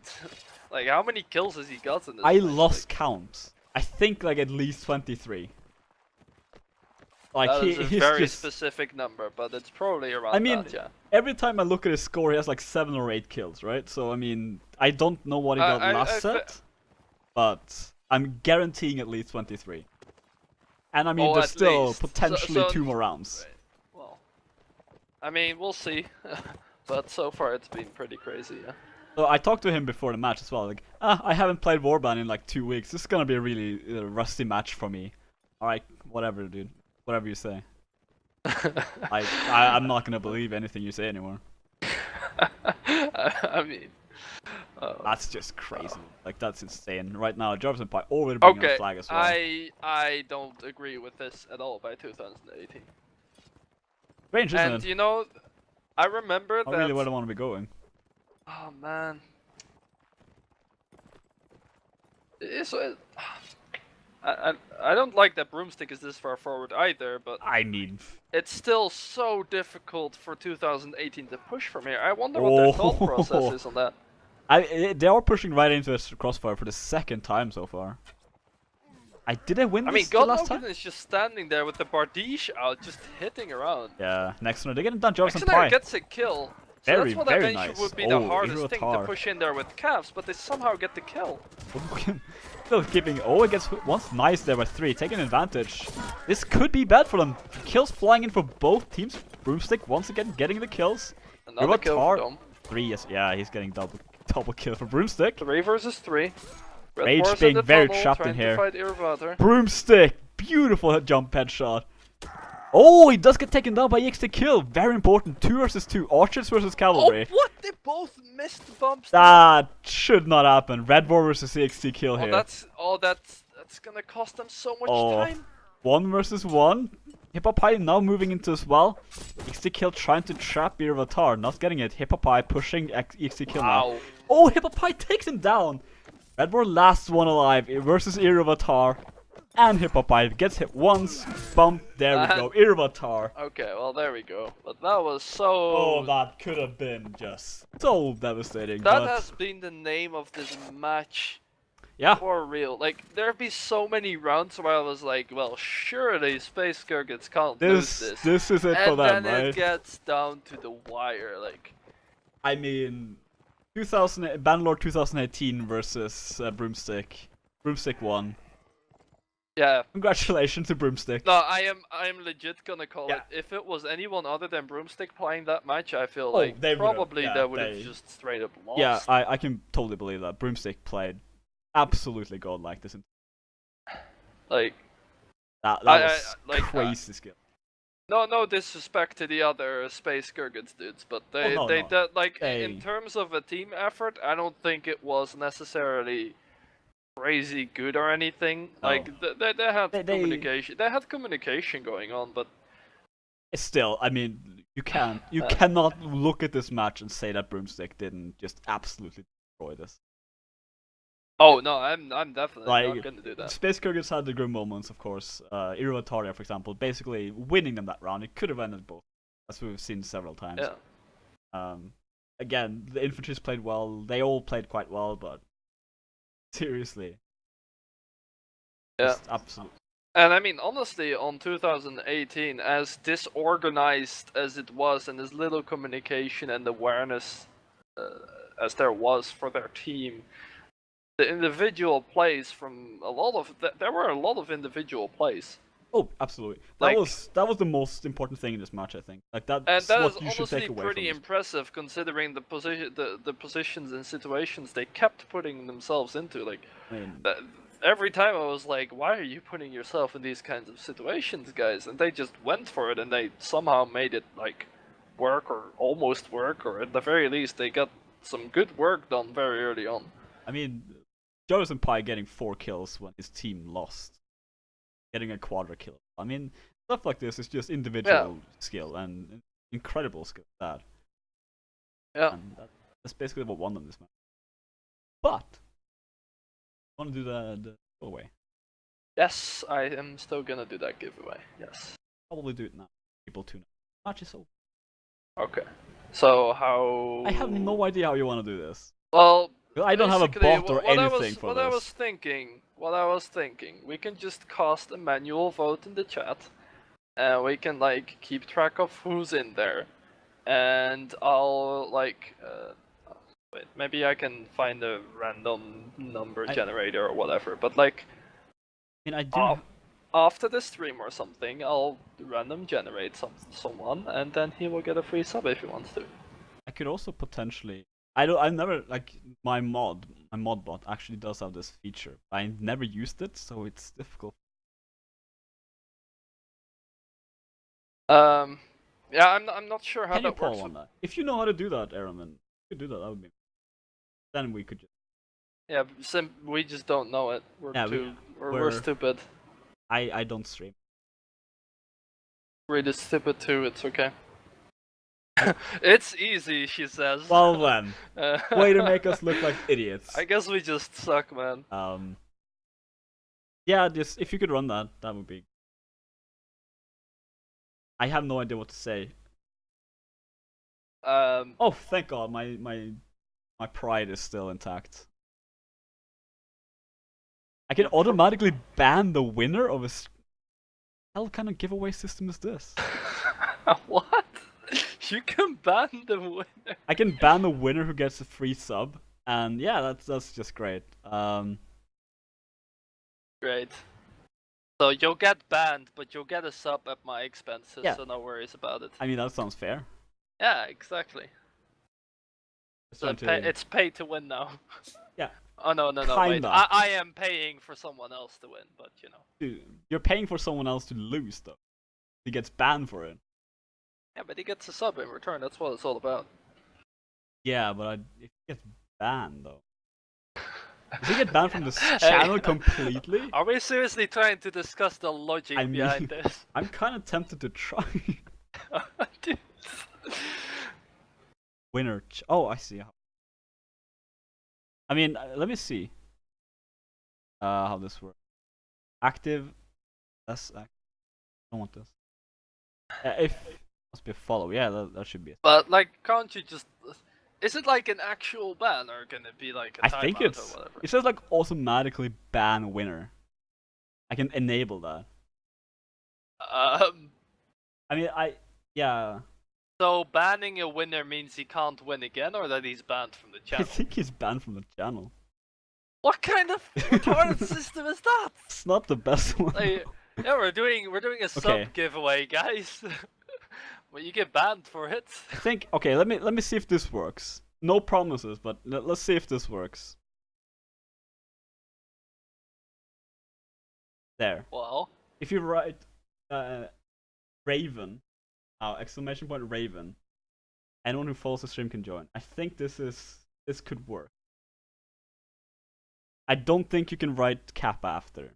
like how many kills has he got in this? I match? lost count. I think like at least 23. Like That is a he's very just. specific number, but it's probably around I mean, that, yeah. every time I look at his score, he has like 7 or 8 kills, right? So I mean, I don't know what he got last set, but I'm guaranteeing at least 23. And I mean, Oh, there's at still least. potentially So 2 more rounds. Well, I mean, we'll see. But so far, it's been pretty crazy, yeah. So I talked to him before the match as well. Like, I haven't played Warband in like 2 weeks. This is gonna be a really rusty match for me. All right, whatever, dude. Whatever you say. I'm not gonna believe anything you say anymore. I mean, That's just crazy. Like that's insane. Right now, Jarvis and Pi already bringing on okay. the flag as well. I don't agree with this at all by 2018. Strange, isn't And it? you know, I remember Not that. really where I want to be going. Oh man. I don't like that Broomstick is this far forward either, but I mean, it's still so difficult for 2018 to push from here. I wonder what their thought process is on that. they are pushing right into this crossfire for the second time so far. Did I win I this mean, the God last time? is just standing there with the Bardiche out, just hitting around. Yeah, next one. They're getting done. Jarvis and Xenair Pi. gets a kill. So Very, that's what I very mentioned nice. would be Oh, the hardest thing to Irotar. push in there with calves, but they somehow get the kill. Still keeping. Oh, it gets once nice there by 3, taking advantage. This could be bad for them. Kills flying in for both teams. Broomstick once again getting the kills. Another kill for Irotar, them. 3, yes, yeah, he's getting double kill for Broomstick. 3 versus 3. Red Rage Force being in the very tunnel, trapped in trying here. to fight Irotar. Broomstick, beautiful jump headshot. Oh, he does get taken down by EXT kill. Very important. 2 versus 2. Archers versus cavalry. Oh, what? They both missed bumps. That should not happen. Red War versus EXT kill Oh, here. that's gonna cost them so much Oh. time. 1 versus 1. Hip Hop High now moving into as well. EXT kill trying to trap Irotar. Not getting it. Hip Hop High pushing EXT kill now. Wow. Oh, Hip Hop High takes him down. Red War last one alive versus Irotar. and Hippopotamus gets hit once. Bump. There we go. Irvatar. Okay, well there we go. But that was so. Oh, that could have been just so devastating. That but... has been the name of this match. Yeah. For real. Like there'd be so many rounds where I was like, well, surely Space Khergits can't lose this. This is it for them, right? And then it gets down to the wire, like. I mean, Bannerlord 2018 versus Broomstick. Broomstick won. Yeah. Congratulations to Broomstick. No, I am legit gonna call it. If it was anyone other than Broomstick playing that match, I feel like they would have just straight up lost. Yeah, I can totally believe that. Broomstick played absolutely godlike this. Like that was crazy skill. No disrespect to the other Space Khergits dudes, but in terms of a team effort, I don't think it was necessarily crazy good or anything. No. Like they had communication. They had communication going on, but still, I mean, you cannot look at this match and say that Broomstick didn't just absolutely destroy this. Oh no, I'm definitely not gonna do that. Space Khergits had the good moments, of course. Iruvataria, for example, basically winning them that round. It could have ended both, as we've seen several times. Yeah. Again, the infantries played well. They all played quite well, but seriously, absolutely. And I mean, honestly, on 2018, as disorganized as it was, and as little communication and awareness as there was for their team. The individual plays from there were a lot of individual plays. Oh, absolutely. That was the most important thing in this match, I think. Like that. And that is what you should take away pretty impressive, considering the positions and situations they kept putting themselves into. Like, every time I was like, "Why are you putting yourself in these kinds of situations, guys?" And they just went for it, and they somehow made it like work or almost work, or at the very least, they got some good work done very early on. I mean, Jonathan Pye getting 4 kills when his team lost. Getting a quadra kill. I mean, stuff like this is just individual skill and incredible skill. That. Yeah. And that's basically what won them this match. But, I want to do the giveaway. Yes, I am still gonna do that giveaway. Yes. Probably do it now. People tune in. Match is over. Okay. So how? I have no idea how you want to do this. Well. I don't have a bot or anything for this. What I was thinking, we can just cast a manual vote in the chat, and we can like keep track of who's in there, and I'll like, wait, maybe I can find a random number generator or whatever. But like, I do. After the stream or something, I'll random generate someone, and then he will get a free sub if he wants to. I could also potentially. I've never, like, my mod bot actually does have this feature. I never used it, so it's difficult. Yeah, I'm not sure how that works. On that? If you know how to do that, Airman, you could do that. That would be. Then we could just. Yeah, we just don't know it. We're stupid. I don't stream. Really stupid too. It's okay. It's easy, she says. Well then, way to make us look like idiots. I guess we just suck, man. Yeah, just if you could run that would be. I have no idea what to say. Oh, thank God, my pride is still intact. I can automatically ban the winner of a. Hell kind of giveaway system is this? What? You can ban the winner. I can ban the winner who gets a free sub, and yeah, that's just great. Great. So you'll get banned, but you'll get a sub at my expenses, yeah. So no worries about it. I mean, that sounds fair. Yeah, exactly. So it's pay to win now. Yeah. Oh no, wait. I am paying for someone else to win, but you know. Dude, you're paying for someone else to lose, though. He gets banned for it. Yeah, but he gets a sub in return, that's what it's all about. Yeah, but if he gets banned, though. Does he get banned from this channel completely? Are we seriously trying to discuss the logic behind this? I'm kind of tempted to try. Dude. Winner. Oh, I see. I mean, let me see how this works. Active. That's active. I don't want this. If must be a follow. Yeah, that should be it. But like, can't you just? Is it like an actual ban, or can it be like a I timeout think or it's. whatever? It says like automatically ban winner. I can enable that. I mean, yeah. So banning a winner means he can't win again, or that he's banned from the I channel? think he's banned from the channel. What kind of retarded system is that? It's not the best one. Like, yeah, we're doing a sub giveaway, guys. Well, you get banned for it. I think. Okay, let me see if this works. No promises, but let's see if this works. There. Well, If you write Raven, exclamation point Raven, anyone who follows the stream can join. I think this could work. I don't think you can write cap after.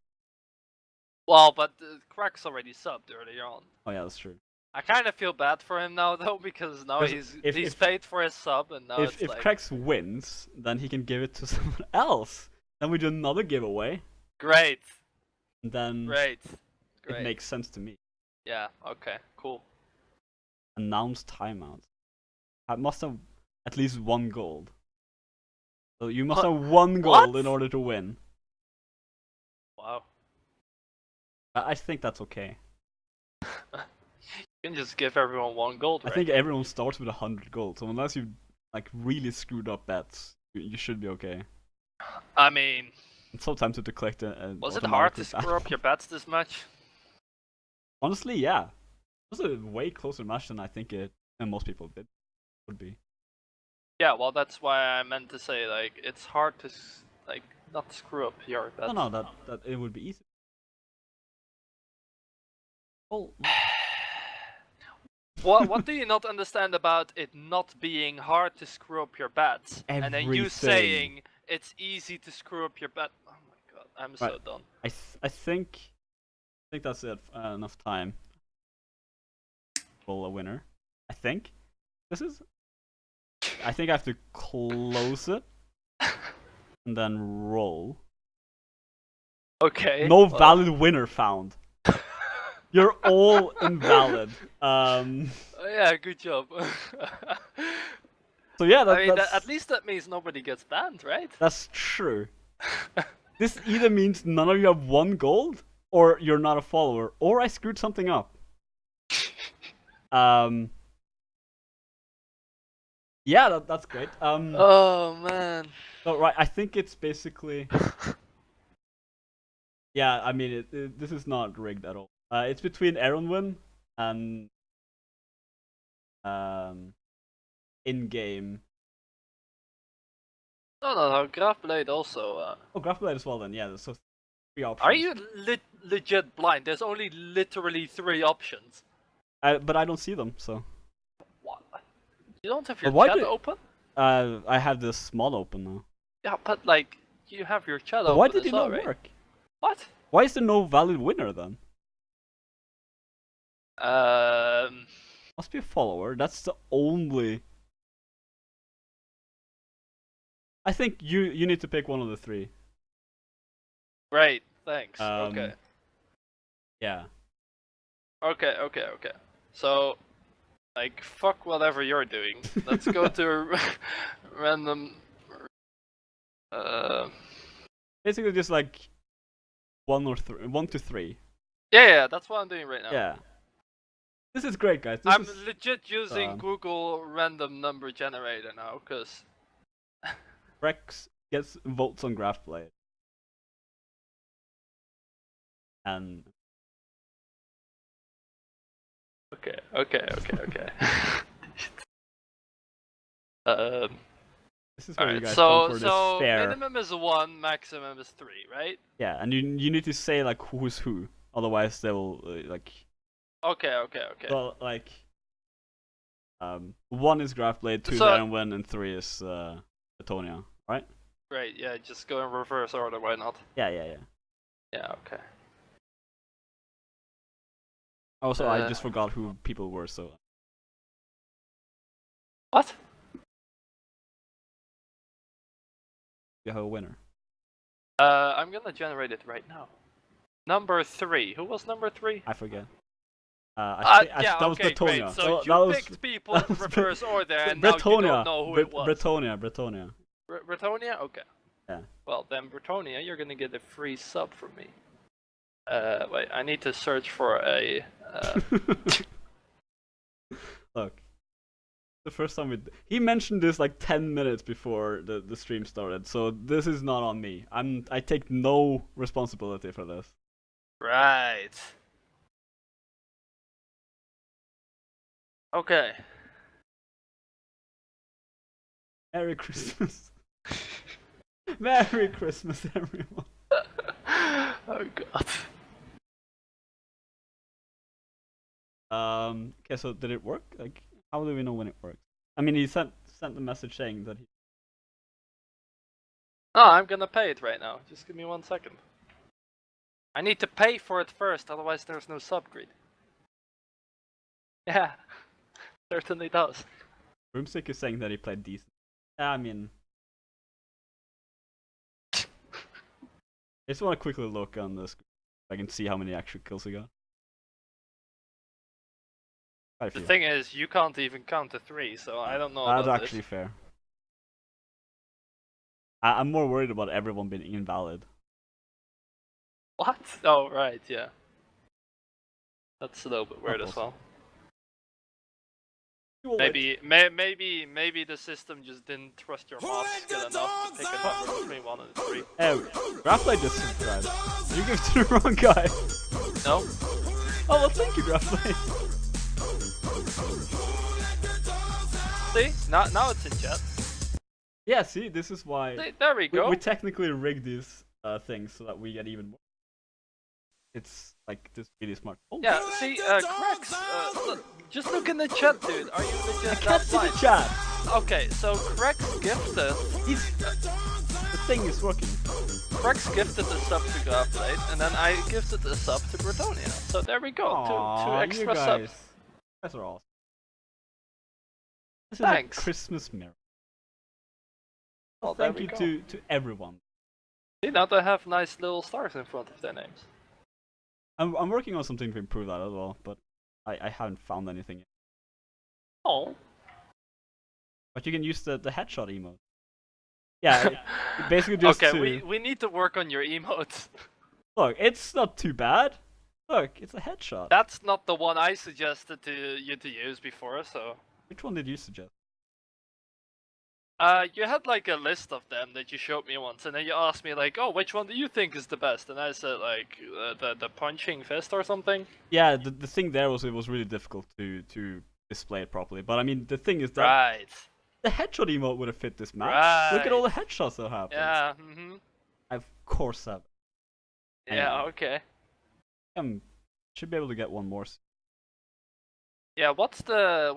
well, but Crack's already subbed earlier on. Oh yeah, that's true. I kind of feel bad for him now though, because now he's paid for his sub, and now if like... Krex wins, then he can give it to someone else. Then we do another giveaway. Great. And then Great. it makes sense to me. Yeah. Okay. Cool. Announce timeout. I must have at least 1 gold. So you must have 1 gold in order to win. Wow. I think that's okay. You can just give everyone 1 gold, right? I think everyone starts with 100 gold, so unless you like really screwed up bets, you should be okay. I mean... And sometimes you have to collect a was it hard to screw up your bets this much? Honestly, yeah. It was a way closer match than I think most people would be. Yeah, well that's why I meant to say, like, it's hard to, like, not screw up your bets. No, that it would be easy. Oh. What do you not understand about it not being hard to screw up your bets? Everything. And then you saying it's easy to screw up your bet. Oh my god, I'm so done. I think that's it. Enough time. Roll a winner. I think this is. I think I have to close it and then roll. Okay. No valid winner found. You're all invalid. Yeah, good job. So yeah, I mean, at least that means nobody gets banned, right? That's true. This either means none of you have 1 gold, or you're not a follower, or I screwed something up. Yeah, that's great. Oh man. So right, I think it's basically. Yeah, I mean, this is not rigged at all. It's between Erronwin and in-game. No, Grafblade also. Oh, Grafblade as well then. Yeah, so 3 options. Are you legit blind? There's only literally 3 options. But I don't see them, so. What? You don't have your chat open? I have this small open now. Yeah, but like, you have your chat open. Why did it well, not right? work? What? Why is there no valid winner then? Must be a follower. That's the only. I think you need to pick one of the 3. Great, thanks. Okay. Yeah. Okay. So, like, fuck whatever you're doing. Let's go to random. Basically, just like 1 to 3. Yeah, that's what I'm doing right now. Yeah. This is great, guys. I'm legit using Google random number generator now, cause Rex gets votes on Grafblade. And okay. This is where you guys so go for this fair. Minimum is 1, maximum is 3, right? Yeah, and you need to say like who's who, otherwise they will like. Okay. Well, like, 1 is Grafblade, 2 is Erronwin, and 3 is Atonia, right? Great. Yeah, just go in reverse order. Why not? Yeah. Yeah. Okay. Also, I just forgot who people were, so. What? You have a winner. I'm gonna generate it right now. Number 3. Who was number 3? I forget. Yeah, that was okay, Bretonia. great. So that you was, picked people in reverse order, and now you Bretonia. don't know who it was. Bretonia. Bretonia? Okay. Yeah. Well, then Bretonia, you're gonna get a free sub from me. Wait, I need to search for a... Look. The first time he mentioned this like 10 minutes before the stream started, so this is not on me. I take no responsibility for this. Right. Okay. Merry Christmas. Merry Christmas, everyone. Oh god. Okay, so did it work? Like, how do we know when it works? I mean, he sent the message saying that he... Oh, I'm gonna pay it right now. Just give me 1 second. I need to pay for it first, otherwise there's no subgrid. Yeah, certainly does. Broomstick is saying that he played decent. Yeah, I mean... I just want to quickly look on the screen so I can see how many actual kills he got. The thing is, you can't even count to 3, so I don't know. That's actually fair. I'm more worried about everyone being invalid. What? Oh, right, yeah. That's a little bit weird as well. Maybe the system just didn't trust your mobs good enough to pick a number between 1 and 3. Hey, Grapplite just subscribed. You give it to the wrong guy. No? Oh, well, thank you, Grapplite. See? Now it's in chat. Yeah, see, this is why... See, there we go. We technically rig these things so that we get even more. It's like this really smart. Oh. Yeah, see, Krex, just look in the chat, dude. Are you legit I can't see the chat. Okay, so Krex gifted. The thing is working. Krex gifted a sub to Graflate, and then I gifted a sub to Bretonia. So there we go. Aww, two extra you subs. guys. That's awesome. This Thanks. is a Christmas miracle. Well, thank you to everyone. See, now they have nice little stars in front of their names. I'm working on something to improve that as well, but I haven't found anything yet. Oh. But you can use the headshot emote. Yeah, it basically just okay, we need to work on your emotes. Look, it's not too bad. Look, it's a headshot. That's not the one I suggested to you to use before, so... Which one did you suggest? You had like a list of them that you showed me once, and then you asked me like, oh, which one do you think is the best? And I said like, the punching fist or something? Yeah, the thing there was it was really difficult to display it properly. But I mean, the thing is that... Right. The headshot emote would have fit this match. Right. Look at all the headshots that happen. Yeah, I of course have. Yeah, okay. Should be able to get one more. Yeah, what's the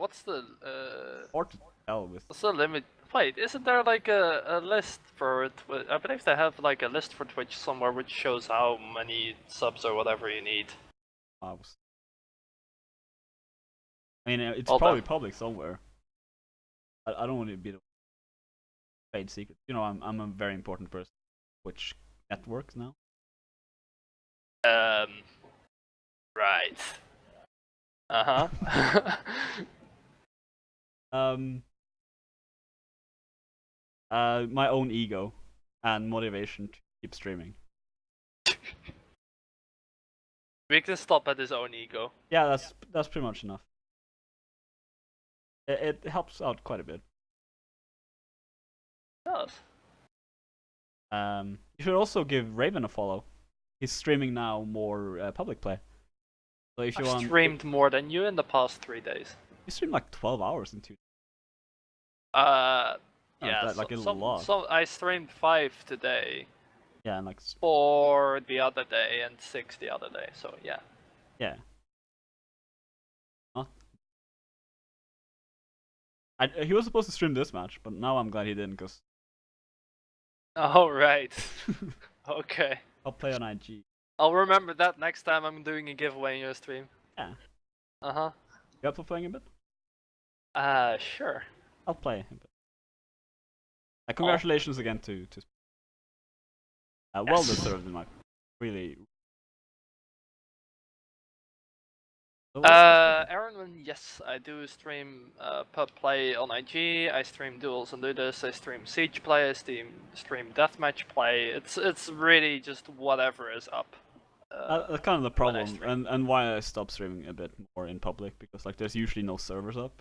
Or to tell with. what's the limit? Wait, isn't there like a list for it? I believe they have like a list for Twitch somewhere which shows how many subs or whatever you need. I mean, it's probably public somewhere. I don't want to be the paid secret. You know, I'm a very important person. Which networks now? Right. Uh-huh. My own ego and motivation to keep streaming. We can stop at his own ego. Yeah, that's pretty much enough. It helps out quite a bit. It does. You should also give Raven a follow. He's streaming now more public play. So if you want, streamed more than you in the past 3 days. You streamed like 12 hours in 2 days. Yeah, like a lot. So I streamed 5 today. Yeah, and like 4 the other day and 6 the other day. So yeah. Yeah. Huh? He was supposed to stream this match, but now I'm glad he didn't, cause. Oh right. Okay. I'll play on IG. I'll remember that next time I'm doing a giveaway in your stream. Yeah. Uh-huh. You up for playing a bit? Sure. I'll play a bit. Congratulations again to well deserved in my really Aaron, yes, I do stream pub play on IG. I stream duels and Ludus. I stream siege play. I stream deathmatch play. It's really just whatever is up. That's kind of the problem, and why I stopped streaming a bit more in public, because like there's usually no servers up.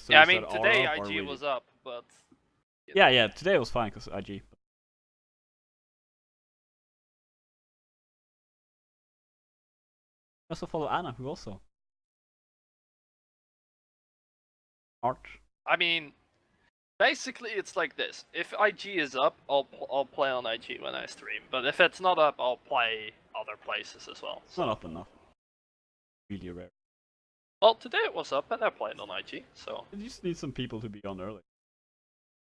Yeah, I mean today IG was up, but yeah, today was fine because IG. I also follow Anna, who also art. I mean, basically it's like this: if IG is up, I'll play on IG when I stream. But if it's not up, I'll play other places as well. It's not up enough. Really rare. Well, today it was up and I played on IG, so... You just need some people to be on early.